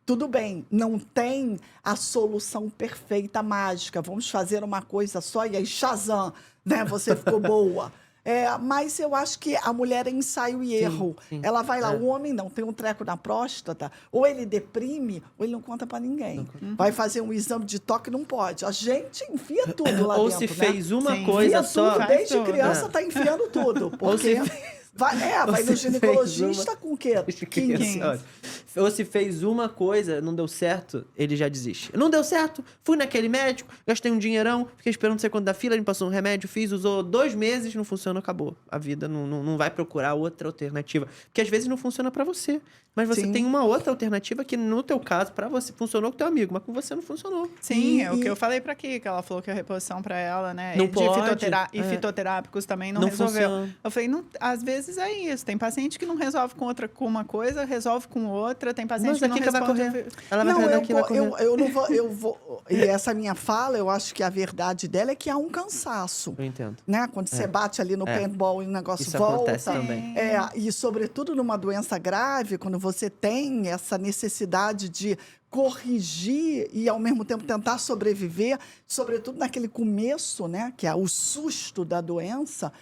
tudo bem, não tem a solução perfeita, mágica. Vamos fazer uma coisa só e aí, Shazam, né? Você ficou boa. Mas eu acho que a mulher é ensaio e erro. Sim. Ela vai lá, o homem não, tem um treco na próstata, ou ele deprime, ou ele não conta para ninguém. Vai fazer um exame de toque, não pode. A gente enfia tudo lá ou dentro, se né? fez uma coisa só. Tudo, desde criança tá enfiando tudo. Porque vai no ginecologista com o quê? 15. Ou se fez uma coisa, não deu certo, ele já desiste. Não deu certo, fui naquele médico, gastei um dinheirão, fiquei esperando não sei quanto da fila, ele me passou um remédio, usou 2 meses, não funcionou, acabou. A vida não vai procurar outra alternativa. Porque às vezes não funciona pra você. Mas você tem uma outra alternativa que, no teu caso, pra você funcionou com teu amigo, mas com você não funcionou. Sim, o que eu falei pra Kika, ela falou que a reposição pra ela, né? Não pode. E fitoterápicos também não resolveu. Funciona. Eu falei, às vezes é isso. Tem paciente que não resolve com uma coisa, resolve com outra. Tem paciente que não responde. Vai correr. Ela vai correr daqui, vai correr. Eu não vou, eu vou... E essa minha fala, eu acho que a verdade dela é que há um cansaço. Eu entendo. Né? Quando você bate ali no paintball e o negócio isso volta. Acontece também. E sobretudo numa doença grave, quando você tem essa necessidade de corrigir e, ao mesmo tempo, tentar sobreviver, sobretudo naquele começo, né? Que é o susto da doença,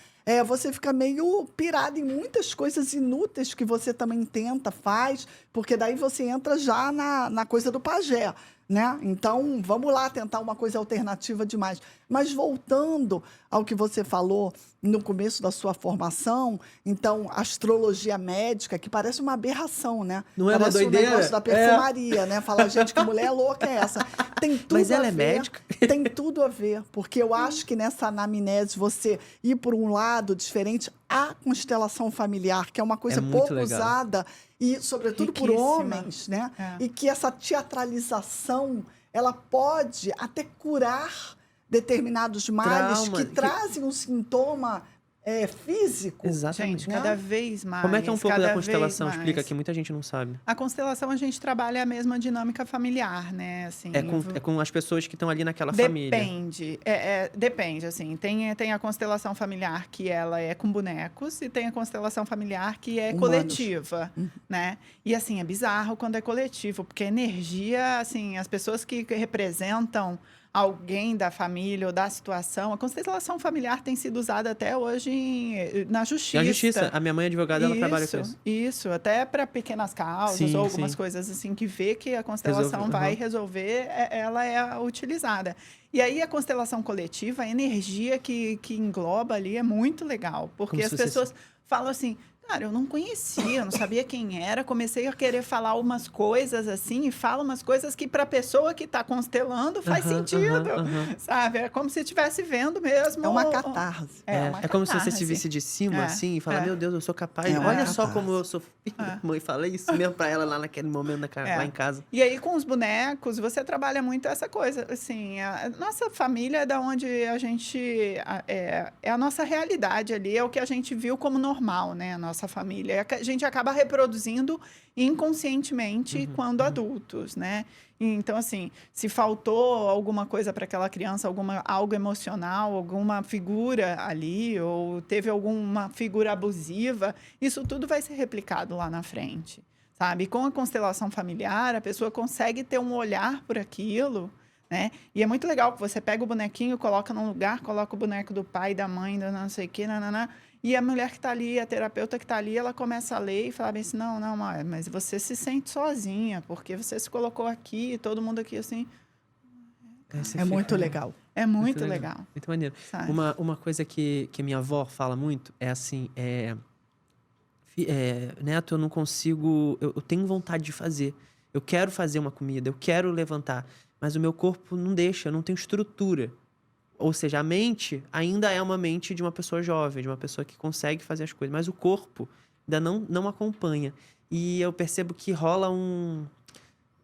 você fica meio pirado em muitas coisas inúteis que você também tenta, faz, porque daí você entra já na coisa do pajé, né? Então, vamos lá tentar uma coisa alternativa demais. Mas voltando ao que você falou no começo da sua formação, então, astrologia médica, que parece uma aberração, né? Não é parece uma doideira? Um negócio da perfumaria, né? Fala, gente, que mulher louca é essa? Tem tudo Mas ela a é ver, médica? Tem tudo a ver, porque eu acho que nessa anamnese você ir por um lado diferente, a constelação familiar, que é uma coisa muito pouco legal. usada, e sobretudo por Riquíssima. homens, né? É. E que essa teatralização, ela pode até curar determinados males Trauma, que que- trazem um sintoma físico. Exatamente. Gente, cada vez mais. Como é que é um pouco da cada constelação? vez Explica mais. que muita gente não sabe. A constelação, a gente trabalha a mesma dinâmica familiar, né? Assim, É com as pessoas que estão ali naquela família. Depende. Depende, assim. Tem a constelação familiar que ela é com bonecos e tem a constelação familiar que é Humanos. coletiva, né? E, assim, é bizarro quando é coletivo, porque a energia, assim, as pessoas que representam alguém da família ou da situação, a constelação familiar tem sido usada até hoje na justiça. E a justiça, a minha mãe é advogada, ela trabalha com isso. Isso, até para pequenas causas Sim, ou algumas sim. coisas assim que vê que a constelação Resolve, vai aham. resolver, ela é utilizada. E aí a constelação coletiva, a energia que engloba ali é muito legal, porque Como as se você- pessoas falam assim, cara, eu não conhecia, eu não sabia quem era, comecei a querer falar umas coisas assim, e fala umas coisas que para a pessoa que está constelando faz Aham, sentido, aham, aham. sabe? É como se estivesse vendo mesmo. É uma catarse. Uma É como se você se catarse. visse de cima, É, assim, e falar, é. meu Deus, eu sou capaz. É uma Olha só catarse. como eu sou filho da mãe. Falei isso mesmo pra ela lá naquele momento, lá em casa. E aí, com os bonecos, você trabalha muito essa coisa. Assim, a nossa família é da onde a gente... É a nossa realidade ali, é o que a gente viu como normal, né? A nossa família. É que a gente acaba reproduzindo inconscientemente quando adultos, né? Então, assim, se faltou alguma coisa para aquela criança, algo emocional, alguma figura ali, ou teve alguma figura abusiva, isso tudo vai ser replicado lá na frente, sabe? Com a constelação familiar, a pessoa consegue ter um olhar por aquilo, né? E é muito legal que você pega o bonequinho, coloca num lugar, coloca o boneco do pai, da mãe, do não sei o quê, nananã, e a mulher que está ali, a terapeuta que está ali, ela começa a ler e fala bem assim, não, mas você se sente sozinha, porque você se colocou aqui, todo mundo aqui, assim, Aí você É muito fica- legal. é muito legal, Muito maneiro. sabe? Uma coisa que minha avó fala muito é assim, Neto, eu não consigo, eu tenho vontade de fazer. Eu quero fazer uma comida, eu quero levantar, mas o meu corpo não deixa, eu não tenho estrutura. Ou seja, a mente ainda é uma mente de uma pessoa jovem, de uma pessoa que consegue fazer as coisas, mas o corpo ainda não acompanha. E eu percebo que rola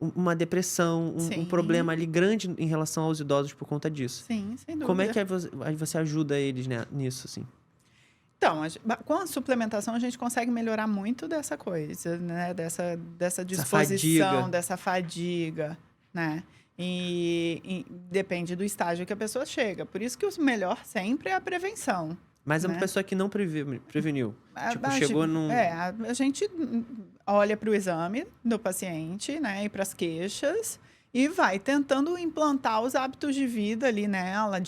uma depressão, um Sim. problema ali grande em relação aos idosos por conta disso. Sim, sem dúvida. Como é que você ajuda eles, né, nisso, assim? Então, com a suplementação, a gente consegue melhorar muito dessa coisa, né? Dessa disposição, fadiga. dessa fadiga, né? E depende do estágio que a pessoa chega. Por isso que o melhor sempre é a prevenção. Mas é uma Né? pessoa que não preveniu. Tipo, A chegou gente- num... a gente olha para o exame do paciente, né? E para as queixas. E vai tentando implantar os hábitos de vida ali nela,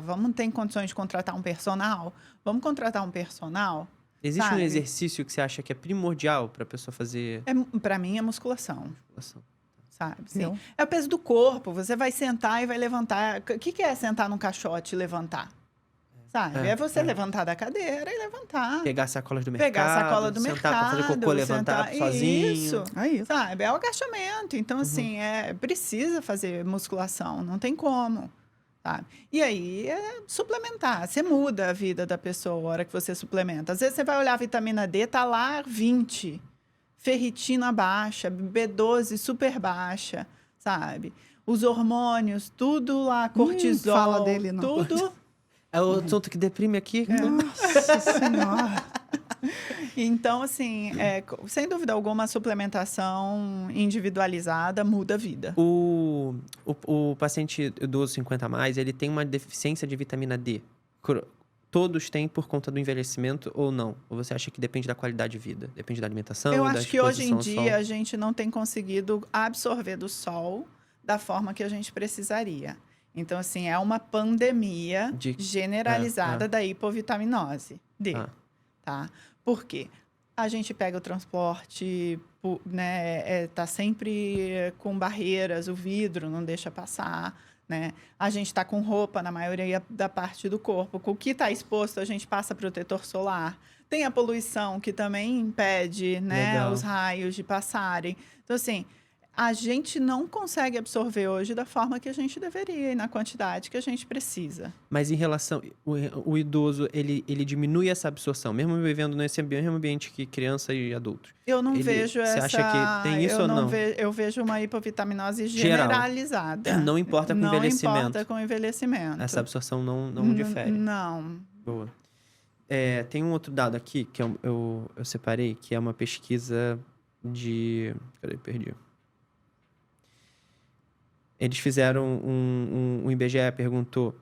vamos ter condições de contratar um personal? Vamos contratar um personal? Existe um sabe? exercício que você acha que é primordial pra pessoa fazer Para mim, é musculação, musculação? sabe? Sim. Eu? É o peso do corpo. Você vai sentar e vai levantar. O que é sentar num caixote e levantar? Sabe? É você levantar da cadeira e levantar. Pegar sacolas do mercado, Pegar a sacola do sentar mercado. pra fazer cocô, levantar sentar- sozinho. Isso. É isso. Sabe? É o agachamento. Então, assim, precisa fazer musculação. Não tem como. Sabe? E aí, suplementar. Você muda a vida da pessoa a hora que você suplementa. Às vezes, você vai olhar a vitamina D, tá lá 20. Ferritina baixa, B12 super baixa, sabe? Os hormônios, tudo lá, cortisol. fala dele, não. Tudo. É o assunto que deprime aqui. Nossa Senhora. Então, assim, sem dúvida alguma, a suplementação individualizada muda a vida. O paciente idoso 50 a mais, ele tem uma deficiência de vitamina D. Todos têm por conta do envelhecimento ou não? Ou você acha que depende da qualidade de vida? Depende da alimentação, Eu da acho que hoje em exposição ao dia sol? a gente não tem conseguido absorver do sol da forma que a gente precisaria. Então, assim, é uma pandemia generalizada da hipovitaminose D, tá? Por quê? A gente pega o transporte, né, tá sempre com barreiras, o vidro não deixa passar, né? A gente está com roupa na maioria da parte do corpo. Com o que está exposto, a gente passa protetor solar. Tem a poluição, que também impede, né, Legal. os raios de passarem. Então, assim, a gente não consegue absorver hoje da forma que a gente deveria e na quantidade que a gente precisa. Mas em relação... O idoso, ele diminui essa absorção, mesmo vivendo nesse mesmo ambiente que criança e adultos. Eu não vejo Você essa... acha que tem isso ou não? Eu vejo uma hipovitaminose generalizada. Não importa com o envelhecimento. Não importa com o envelhecimento. Essa absorção não difere. Não. Boa. Tem um outro dado aqui que eu separei, que é uma pesquisa de... Peraí, perdi. Eles fizeram o IBGE perguntou,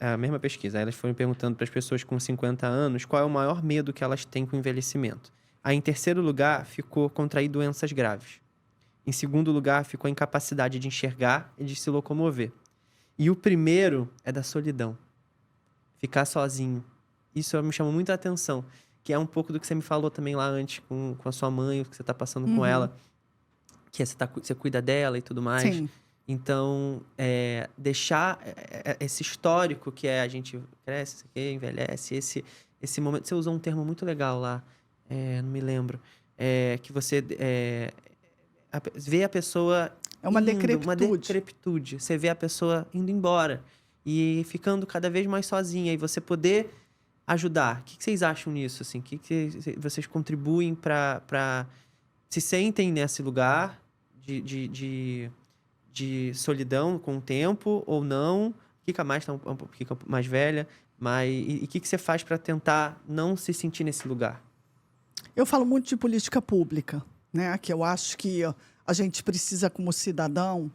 a mesma pesquisa, elas foram perguntando para as pessoas com 50 anos qual é o maior medo que elas têm com o envelhecimento. Aí, em terceiro lugar, ficou contrair doenças graves. Em segundo lugar, ficou a incapacidade de enxergar e de se locomover. E o primeiro é da solidão. Ficar sozinho. Isso me chamou muita atenção, que é um pouco do que você me falou também lá antes com a sua mãe, o que você está passando com ela, que você cuida dela e tudo mais. Sim. Então, deixar esse histórico que a gente cresce, envelhece, esse momento... Você usou um termo muito legal lá, não me lembro, que você vê a pessoa... É uma indo, decrepitude. Uma decrepitude. Você vê a pessoa indo embora e ficando cada vez mais sozinha. E você poder ajudar. O que vocês acham nisso? Assim? O que vocês contribuem para... Se sentem nesse lugar de solidão com o tempo ou não? Fica mais velha. E o que você faz para tentar não se sentir nesse lugar? Eu falo muito de política pública, né? Que eu acho que a gente precisa, como cidadão,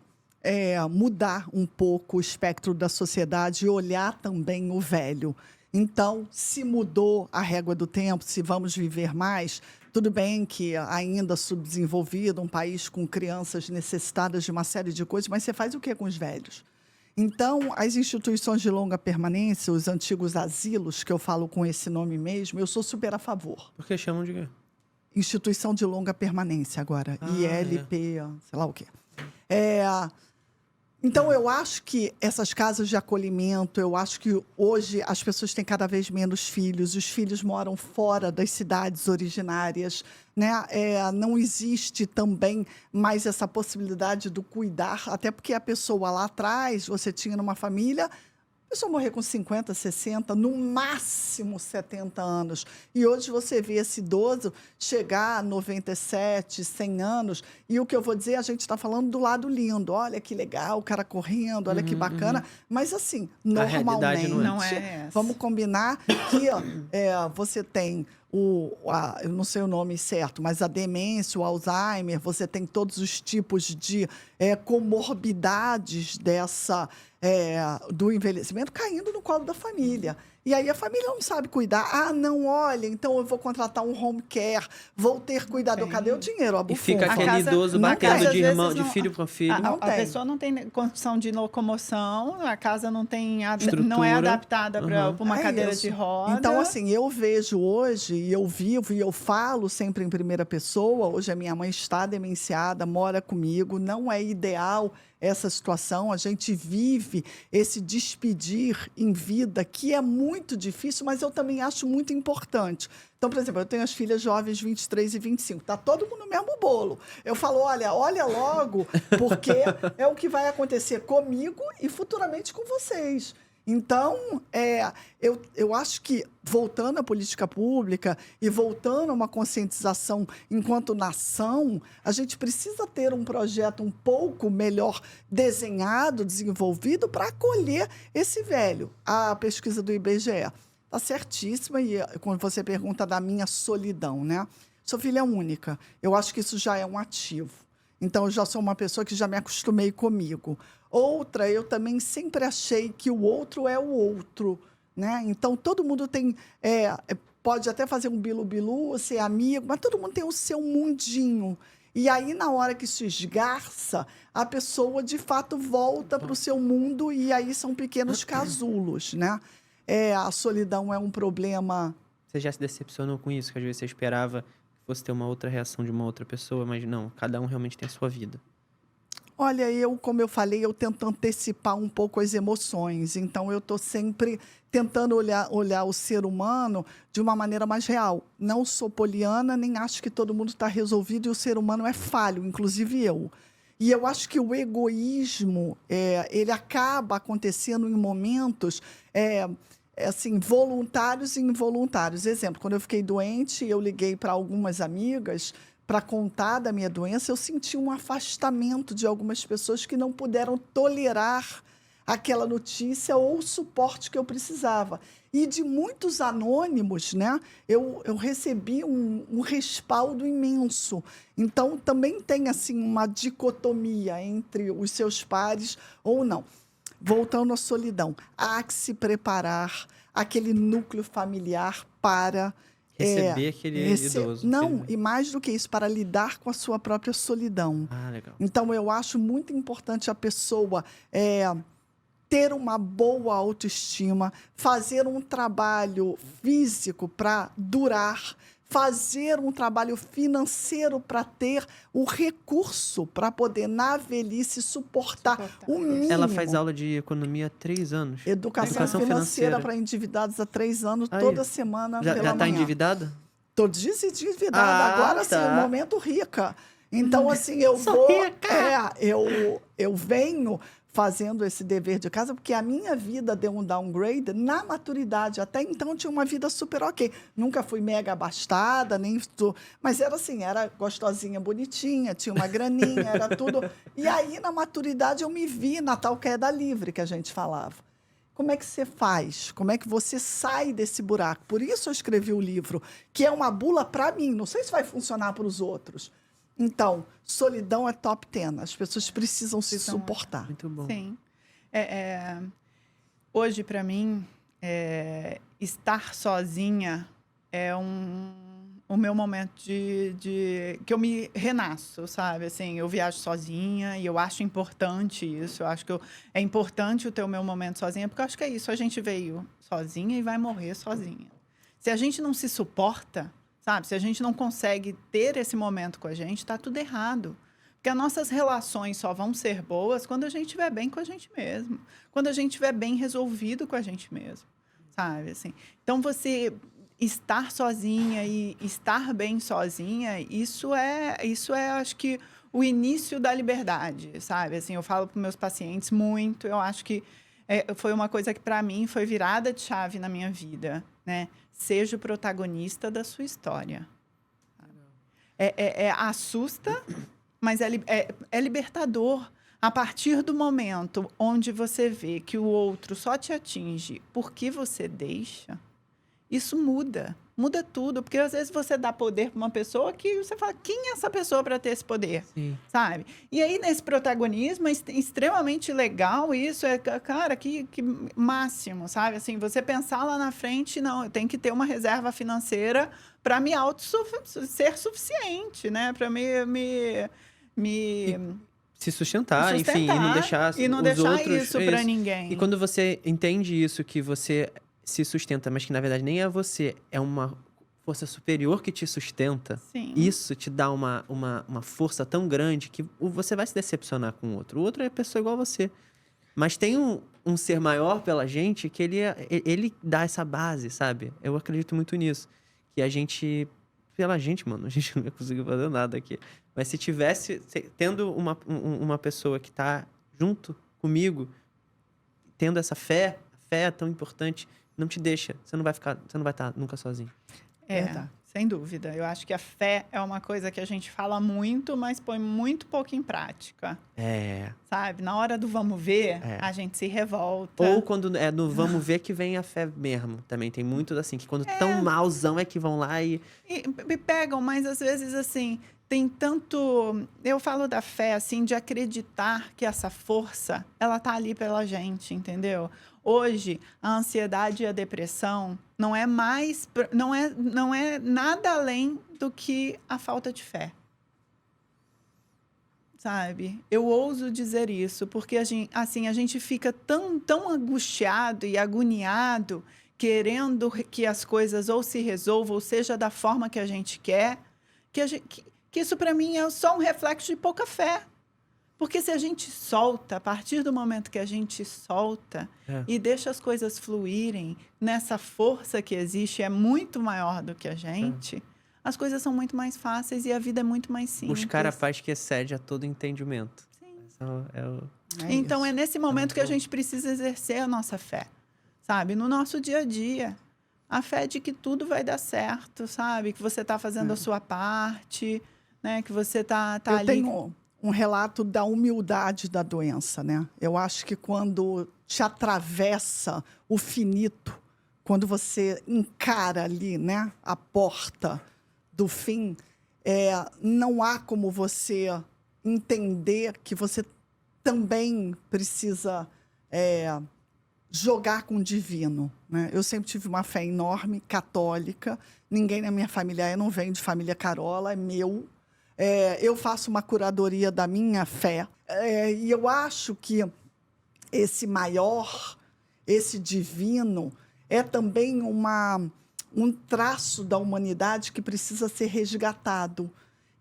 mudar um pouco o espectro da sociedade e olhar também o velho. Então, se mudou a régua do tempo, se vamos viver mais, tudo bem que ainda subdesenvolvido, um país com crianças necessitadas de uma série de coisas, mas você faz o que com os velhos? Então, as instituições de longa permanência, os antigos asilos, que eu falo com esse nome mesmo, eu sou super a favor. Por que chamam de quê? Instituição de longa permanência agora, ILP, sei lá o quê. Então, eu acho que essas casas de acolhimento, eu acho que hoje as pessoas têm cada vez menos filhos, os filhos moram fora das cidades originárias, né? Não existe também mais essa possibilidade do cuidar, até porque a pessoa lá atrás, você tinha numa família... A pessoa morrer com 50, 60, no máximo 70 anos. E hoje você vê esse idoso chegar a 97, 100 anos. E o que eu vou dizer, a gente está falando do lado lindo. Olha que legal, o cara correndo, olha que bacana. Mas assim, normalmente, não é essa. Vamos combinar que você tem... eu não sei o nome certo, mas a demência, o Alzheimer, você tem todos os tipos de comorbidades do envelhecimento caindo no colo da família. E aí a família não sabe cuidar. Não, olha, então eu vou contratar um home care, vou ter cuidador. Cadê o dinheiro? E fica aquele idoso batendo de filho para filho. A pessoa não tem condição de locomoção, a casa não não é adaptada para uma cadeira de roda. Então, assim, eu vejo hoje, e eu vivo, e eu falo sempre em primeira pessoa. Hoje a minha mãe está demenciada, mora comigo, não é ideal essa situação, a gente vive esse despedir em vida, que é muito difícil, mas eu também acho muito importante. Então, por exemplo, eu tenho as filhas jovens 23 e 25, tá todo mundo no mesmo bolo. Eu falo, olha logo, porque é o que vai acontecer comigo e futuramente com vocês. Então, eu acho que, voltando à política pública e voltando a uma conscientização enquanto nação, a gente precisa ter um projeto um pouco melhor desenhado, desenvolvido, para acolher esse velho. A pesquisa do IBGE está certíssima, e quando você pergunta da minha solidão, né? Sou filha única. Eu acho que isso já é um ativo. Então, eu já sou uma pessoa que já me acostumei comigo. Outra, eu também sempre achei que o outro é o outro, né? Então, todo mundo tem... pode até fazer um bilu-bilu, ser amigo, mas todo mundo tem o seu mundinho. E aí, na hora que se esgarça, a pessoa, de fato, volta para o seu mundo, e aí são pequenos casulos, né? A solidão é um problema... Você já se decepcionou com isso? Que às vezes você esperava que fosse ter uma outra reação de uma outra pessoa, mas não, cada um realmente tem a sua vida. Olha, como eu falei, eu tento antecipar um pouco as emoções. Então, eu estou sempre tentando olhar o ser humano de uma maneira mais real. Não sou poliana, nem acho que todo mundo está resolvido e o ser humano é falho, inclusive eu. E eu acho que o egoísmo, ele acaba acontecendo em momentos assim, voluntários e involuntários. Exemplo, quando eu fiquei doente, eu liguei para algumas amigas para contar da minha doença, eu senti um afastamento de algumas pessoas que não puderam tolerar aquela notícia ou o suporte que eu precisava. E de muitos anônimos, né, eu recebi um respaldo imenso. Então, também tem assim, uma dicotomia entre os seus pares ou não. Voltando à solidão, há que se preparar aquele núcleo familiar para... Receber aquele idoso. Não, e mais do que isso, para lidar com a sua própria solidão. Ah, legal. Então, eu acho muito importante a pessoa ter uma boa autoestima, fazer um trabalho físico para durar, fazer um trabalho financeiro para ter o recurso para poder, na velhice, suportar o mínimo. Ela faz aula de economia há 3 anos. Educação financeira para endividados há 3 anos, aí, toda semana pela manhã. Já está endividada? Estou desendividada. Agora, sim, no momento rica. Então, assim, eu venho fazendo esse dever de casa, porque a minha vida deu um downgrade na maturidade. Até então, tinha uma vida super ok. Nunca fui mega abastada, mas era assim, era gostosinha, bonitinha, tinha uma graninha, era tudo. E aí, na maturidade, eu me vi na tal queda livre que a gente falava. Como é que você faz? Como é que você sai desse buraco? Por isso eu escrevi o livro, que é uma bula para mim. Não sei se vai funcionar para os outros. Então, solidão é top 10. As pessoas precisam se suportar. Muito bom. Sim. Hoje, para mim, estar sozinha é o meu momento que eu me renasço, sabe? Assim, eu viajo sozinha e eu acho importante isso. Eu acho que é importante ter o meu momento sozinha, porque eu acho que é isso. A gente veio sozinha e vai morrer sozinha. Se a gente não se suporta, sabe? Se a gente não consegue ter esse momento com a gente, está tudo errado. Porque as nossas relações só vão ser boas quando a gente estiver bem com a gente mesmo. Quando a gente estiver bem resolvido com a gente mesmo, sabe? Assim, então, você estar sozinha e estar bem sozinha, isso é, acho que, o início da liberdade, sabe? Assim, eu falo para os meus pacientes muito, eu acho que foi uma coisa que, para mim, foi virada de chave na minha vida, né? Seja o protagonista da sua história. Assusta, mas é libertador. A partir do momento onde você vê que o outro só te atinge porque você deixa, isso muda tudo. Porque às vezes você dá poder para uma pessoa que você fala, quem é essa pessoa para ter esse poder? Sim. Sabe? E aí, nesse protagonismo, é extremamente legal isso. Cara, que máximo, sabe? Assim, você pensar lá na frente, não, eu tenho que ter uma reserva financeira para me ser suficiente, né? Para se sustentar, enfim, e não deixar os outros... isso para ninguém. E quando você entende isso, que você se sustenta, mas que na verdade nem é você, é uma força superior que te sustenta, Sim. Isso te dá uma força tão grande que você vai se decepcionar com o outro. O outro é pessoa igual a você. Mas tem um ser maior pela gente que ele dá essa base, sabe? Eu acredito muito nisso. Que a gente... Pela gente, mano, a gente não ia conseguir fazer nada aqui. Mas se tivesse... Tendo uma pessoa que tá junto comigo, tendo essa fé, a fé é tão importante, não te deixa. Você não vai estar nunca sozinho. Sem dúvida. Eu acho que a fé é uma coisa que a gente fala muito, mas põe muito pouco em prática. Sabe? Na hora do vamos ver, a gente se revolta. Ou quando é no vamos ver que vem a fé mesmo. Também tem muito assim, que quando tão malzão é que vão lá e me pegam, mas às vezes assim, tem tanto... Eu falo da fé, assim, de acreditar que essa força, ela tá ali pela gente, entendeu? Hoje, a ansiedade e a depressão não é nada além do que a falta de fé. Sabe? Eu ouso dizer isso, porque a gente fica tão angustiado e agoniado, querendo que as coisas ou se resolvam, ou seja da forma que a gente quer, que isso, para mim, é só um reflexo de pouca fé. Porque se a gente solta, a partir do momento que a gente solta e deixa as coisas fluírem, nessa força que existe, é muito maior do que a gente, as coisas são muito mais fáceis e a vida é muito mais simples. Buscar a paz que excede a todo entendimento. Então, é nesse momento que a gente precisa exercer a nossa fé, sabe? No nosso dia a dia. A fé de que tudo vai dar certo, sabe? Que você está fazendo a sua parte, né? Que você tá Eu ali... tenho um relato da humildade da doença, né? Eu acho que quando te atravessa o finito, quando você encara ali, né, a porta do fim, não há como você entender que você também precisa jogar com o divino, né? Eu sempre tive uma fé enorme, católica. Ninguém na minha família não vem de família Carola, é meu. Eu faço uma curadoria da minha fé. E eu acho que esse maior, esse divino, é também um traço da humanidade que precisa ser resgatado.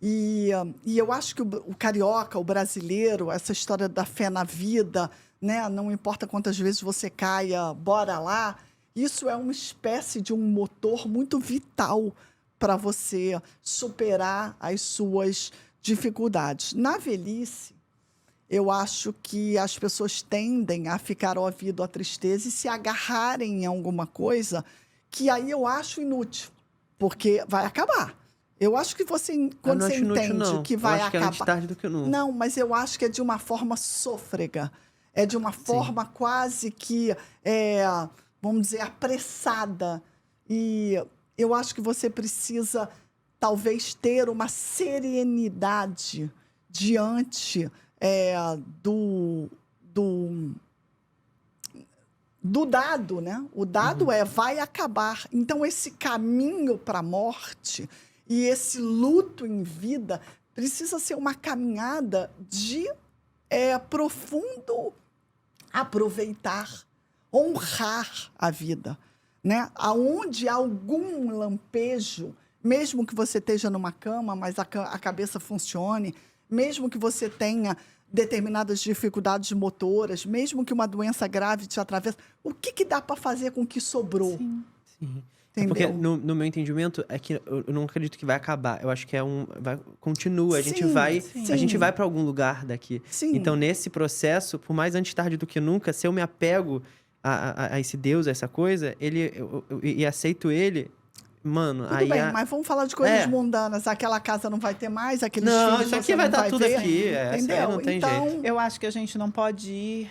E eu acho que o carioca, o brasileiro, essa história da fé na vida, né? Não importa quantas vezes você caia, bora lá. Isso é uma espécie de um motor muito vital para você superar as suas dificuldades. Na velhice, eu acho que as pessoas tendem a ficar ao ouvido à tristeza e se agarrarem em alguma coisa que aí eu acho inútil, porque vai acabar. Eu acho que você, quando você entende que vai acabar... que é antes tarde do que nunca. Não, mas eu acho que é de uma forma sôfrega. É de uma forma quase que, vamos dizer, apressada. E eu acho que você precisa, talvez, ter uma serenidade diante do dado, né? O dado vai acabar. Então, esse caminho para a morte e esse luto em vida precisa ser uma caminhada de profundo aproveitar, honrar a vida, né? Aonde há algum lampejo, mesmo que você esteja numa cama, mas a cabeça funcione, mesmo que você tenha determinadas dificuldades motoras, mesmo que uma doença grave te atravesse, o que dá para fazer com o que sobrou? Sim. Porque no meu entendimento é que eu não acredito que vai acabar. Eu acho que continua. A gente vai para algum lugar daqui. Sim. Então, nesse processo, por mais antes tarde do que nunca, se eu me apego a esse Deus, a essa coisa, e aceito ele, mano... Tudo bem, mas vamos falar de coisas mundanas. Aquela casa não vai ter mais, aqueles filhos isso aqui vai estar tudo ver. aqui. Entendeu? Não tem jeito. Eu acho que a gente não pode ir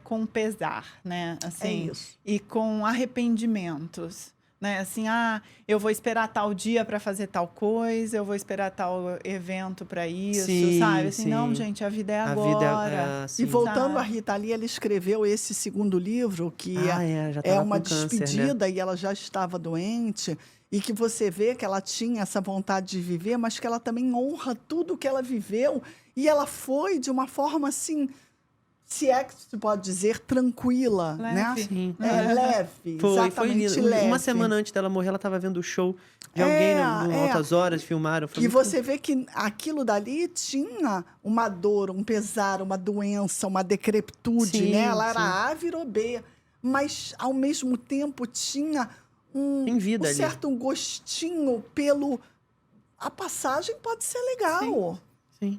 com pesar, né? Assim, isso. E com arrependimentos. Né? Assim, eu vou esperar tal dia para fazer tal coisa, eu vou esperar tal evento para isso, sabe? Assim, não, gente, a vida é agora. E voltando a Rita Lee, ela escreveu esse segundo livro, que é uma despedida, né? E ela já estava doente, e que você vê que ela tinha essa vontade de viver, mas que ela também honra tudo que ela viveu, e ela foi de uma forma assim... se é que se pode dizer, tranquila, leve. Né? Sim. Leve, Foi lindo. leve. Uma semana antes dela morrer, ela estava vendo o show de alguém no Altas Horas, filmaram. E você vê que aquilo dali tinha uma dor, um pesar, uma doença, uma decrepitude, né? Ela era A, virou B. Mas, ao mesmo tempo, tinha Tem vida ali. certo gostinho pelo... A passagem pode ser legal. Sim.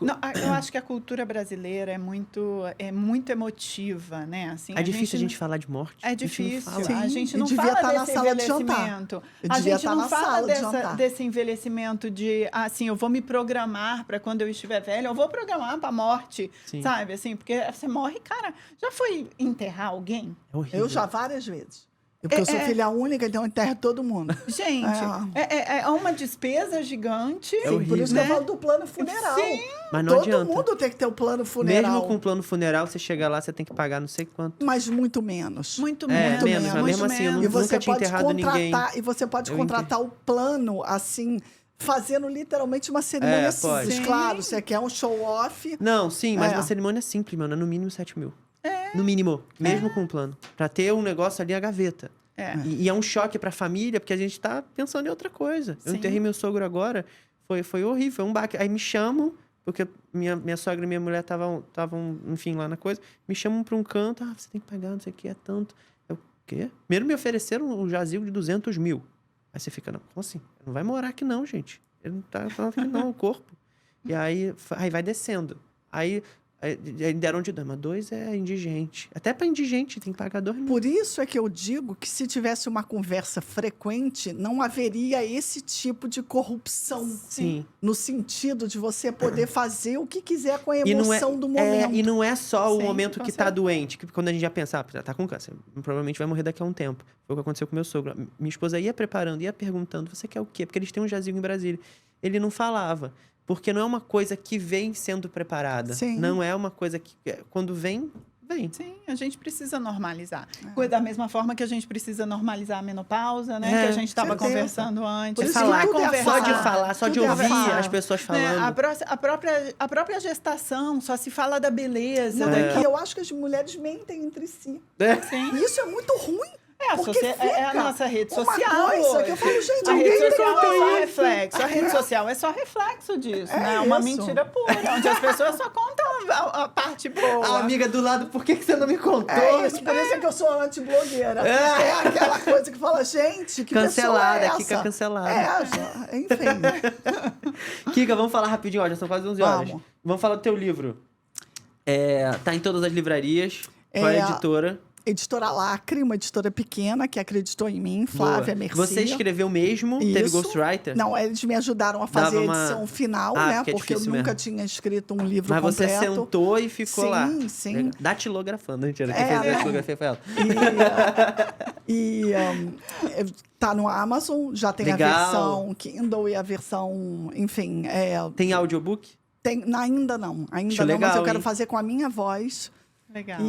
Não, eu acho que a cultura brasileira é muito emotiva, né? Assim, é difícil a gente falar de morte. É difícil. A gente não devia fala estar na desse sala de envelhecimento. A gente não fala desse envelhecimento de, assim, eu vou me programar para quando eu estiver velha, eu vou programar para a morte, sabe? Assim, porque você morre, cara, já foi enterrar alguém? É horrível. Eu já várias vezes. Porque eu sou filha única, então eu enterro todo mundo. Gente, é uma despesa gigante. Por isso que eu falo do plano funeral. Sim. Mas não adianta. Todo mundo tem que ter o plano funeral. Mesmo com o plano funeral, você chega lá, você tem que pagar não sei quanto. Mas muito menos. Muito menos. Mas mesmo assim, eu nunca tinha enterrado ninguém. E você pode contratar o plano, assim... fazendo literalmente uma cerimônia simples. Claro, você quer um show-off. Não, sim, mas uma cerimônia simples, mano. É no mínimo 7 mil. No mínimo, mesmo com o plano. Pra ter um negócio ali, a gaveta. E é um choque pra família, porque a gente tá pensando em outra coisa. Eu enterrei meu sogro agora, foi horrível, foi um baque. Aí me chamam porque minha sogra e minha mulher estavam, enfim, lá na coisa, me chamam pra um canto, você tem que pagar, não sei o que, é tanto. Eu, o quê? Primeiro me ofereceram um jazigo de 200 mil. Aí você fica, não, como assim? Não vai morar aqui não, gente. Ele não tá falando aqui não, o corpo. E aí vai descendo. Aí deram de 2, mas 2 é indigente. Até para indigente tem que pagar 2 mil. Por isso é que eu digo que se tivesse uma conversa frequente, não haveria esse tipo de corrupção. Sim. No sentido de você poder fazer o que quiser com a emoção do momento. E não é só o Sim, momento que com tá certeza. doente. Que quando a gente já pensa, tá com câncer, provavelmente vai morrer daqui a um tempo. Foi o que aconteceu com meu sogro. Minha esposa ia preparando, ia perguntando, você quer o quê? Porque eles têm um jazigo em Brasília. Ele não falava. Porque não é uma coisa que vem sendo preparada. Sim. Não é uma coisa que... Quando vem. Sim, a gente precisa normalizar. Da mesma forma que a gente precisa normalizar a menopausa, né? Que a gente estava certeza. conversando antes. Por isso Falar, que tudo é só de fácil. falar, só de Tudo é ouvir fácil. as pessoas Né, falando. a própria gestação, só se fala da beleza. Não, daqui. e eu acho que as mulheres mentem entre si. Sim. E isso é muito ruim. É a fica nossa rede uma social. coisa que eu hoje. falo, gente, A rede ninguém social é perguntou só isso. reflexo. A rede social é só reflexo disso, É né? Uma isso. mentira pura, onde as pessoas só contam a parte boa. A amiga do lado, por que você não me contou? É isso, por isso é que eu sou anti-blogueira. É aquela coisa que fala, gente, que Cancelada, pessoa é essa? Kika cancelada. Enfim. Kika, vamos falar rapidinho, ó, já são quase 11 horas. Vamos. Vamos falar do teu livro. Tá em todas as livrarias. Qual é a editora? Editora Lacre, uma editora pequena que acreditou em mim, Flávia Boa. Mercia. Você escreveu mesmo? Teve Isso. Ghostwriter? Não, eles me ajudaram a fazer Dava a edição final, Ah, né? porque é Porque eu difícil nunca mesmo. tinha escrito um livro Mas completo. você sentou e ficou Sim, lá. sim. Legal. Datilografando, mentira. Quem É, fez a não. datilografia foi ela. Tá no Amazon, já tem Legal. a versão Kindle e a versão, enfim. Tem audiobook? Ainda não, Acho mas legal, eu quero hein? fazer com a minha voz. Legal.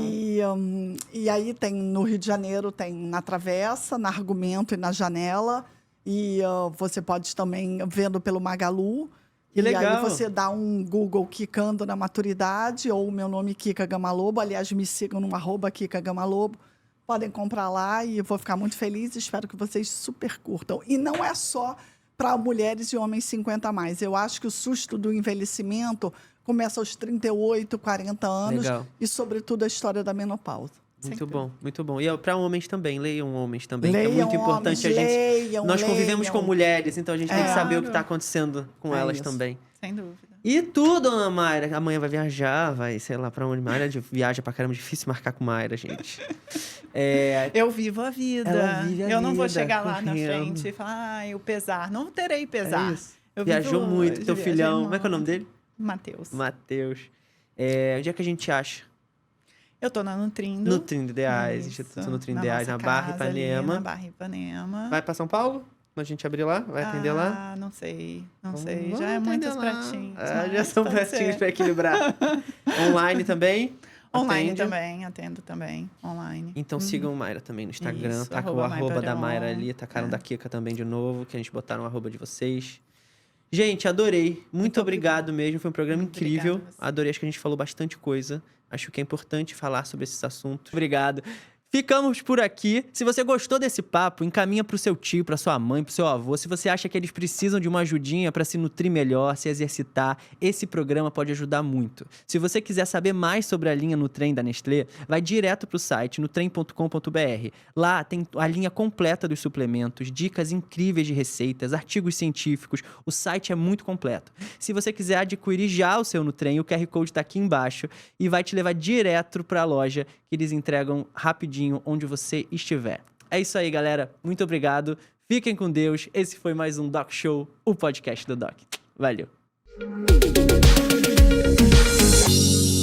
E aí tem no Rio de Janeiro, tem na Travessa, na Argumento e na Janela. E você pode também vendo pelo Magalu. Que e legal. aí você dá um Google Quicando na Maturidade, ou o meu nome Kika Gamalobo. Aliás, me sigam no @Kika Gamalobo. Podem comprar lá e eu vou ficar muito feliz. Espero que vocês super curtam. E não é só para mulheres e homens 50 a mais. Eu acho que o susto do envelhecimento começa aos 38, 40 anos. Legal. E, sobretudo, a história da menopausa. Muito bom, muito bom. E para homens também, leiam homens também. que é Leiam muito importante homens, a gente. leiam, Nós convivemos com leiam. mulheres, então a gente tem que saber o que Claro. está acontecendo com É elas isso. também. Sem dúvida. E tu, dona Mayra? Amanhã vai viajar, vai, sei lá, pra onde. Mayra viaja pra caramba, difícil marcar com Mayra, gente. Eu vivo a vida. Ela vive a eu não vou vida, chegar lá na correndo. frente e falar, o pesar. Não terei pesar. É isso. Eu Viajou vivo muito, hoje, teu viajei filhão. Como é que é o nome muito. dele? Matheus. Matheus. Onde é que a gente acha? Eu tô na Nutrindo. No Trindo Ideais, Isso, Instituto Nutrindo Ideais, na nossa Barra casa ali, Ipanema. na Barra Ipanema. Vai pra São Paulo? Quando a gente abrir lá? Vai atender lá? Não sei. Não Vamos sei. atender Já é muitos lá. pratinhos. Já mas são pode pratinhos ser. pra equilibrar. Online também? Online Atende? também, atendo também. Online. Então sigam Mayra também no Instagram. Isso, Tá com o @Mayra arroba da Peron. Mayra ali. Tacaram da Kika também de novo, que a gente botaram o arroba de vocês. Gente, adorei. Muito obrigado mesmo. Foi um programa Muito incrível. obrigada a você. Adorei. Acho que a gente falou bastante coisa. Acho que é importante falar sobre esses assuntos. Obrigado. Ficamos por aqui. Se você gostou desse papo, encaminha pro seu tio, pra sua mãe, pro seu avô. Se você acha que eles precisam de uma ajudinha pra se nutrir melhor, se exercitar, esse programa pode ajudar muito. Se você quiser saber mais sobre a linha Nutrem da Nestlé, vai direto pro site nutrem.com.br. Lá tem a linha completa dos suplementos, dicas incríveis de receitas, artigos científicos. O site é muito completo. Se você quiser adquirir já o seu Nutrem, o QR Code tá aqui embaixo e vai te levar direto pra loja que eles entregam rapidinho onde você estiver. É isso aí, galera. Muito obrigado. Fiquem com Deus. Esse foi mais um Doc Show, o podcast do Doc. Valeu.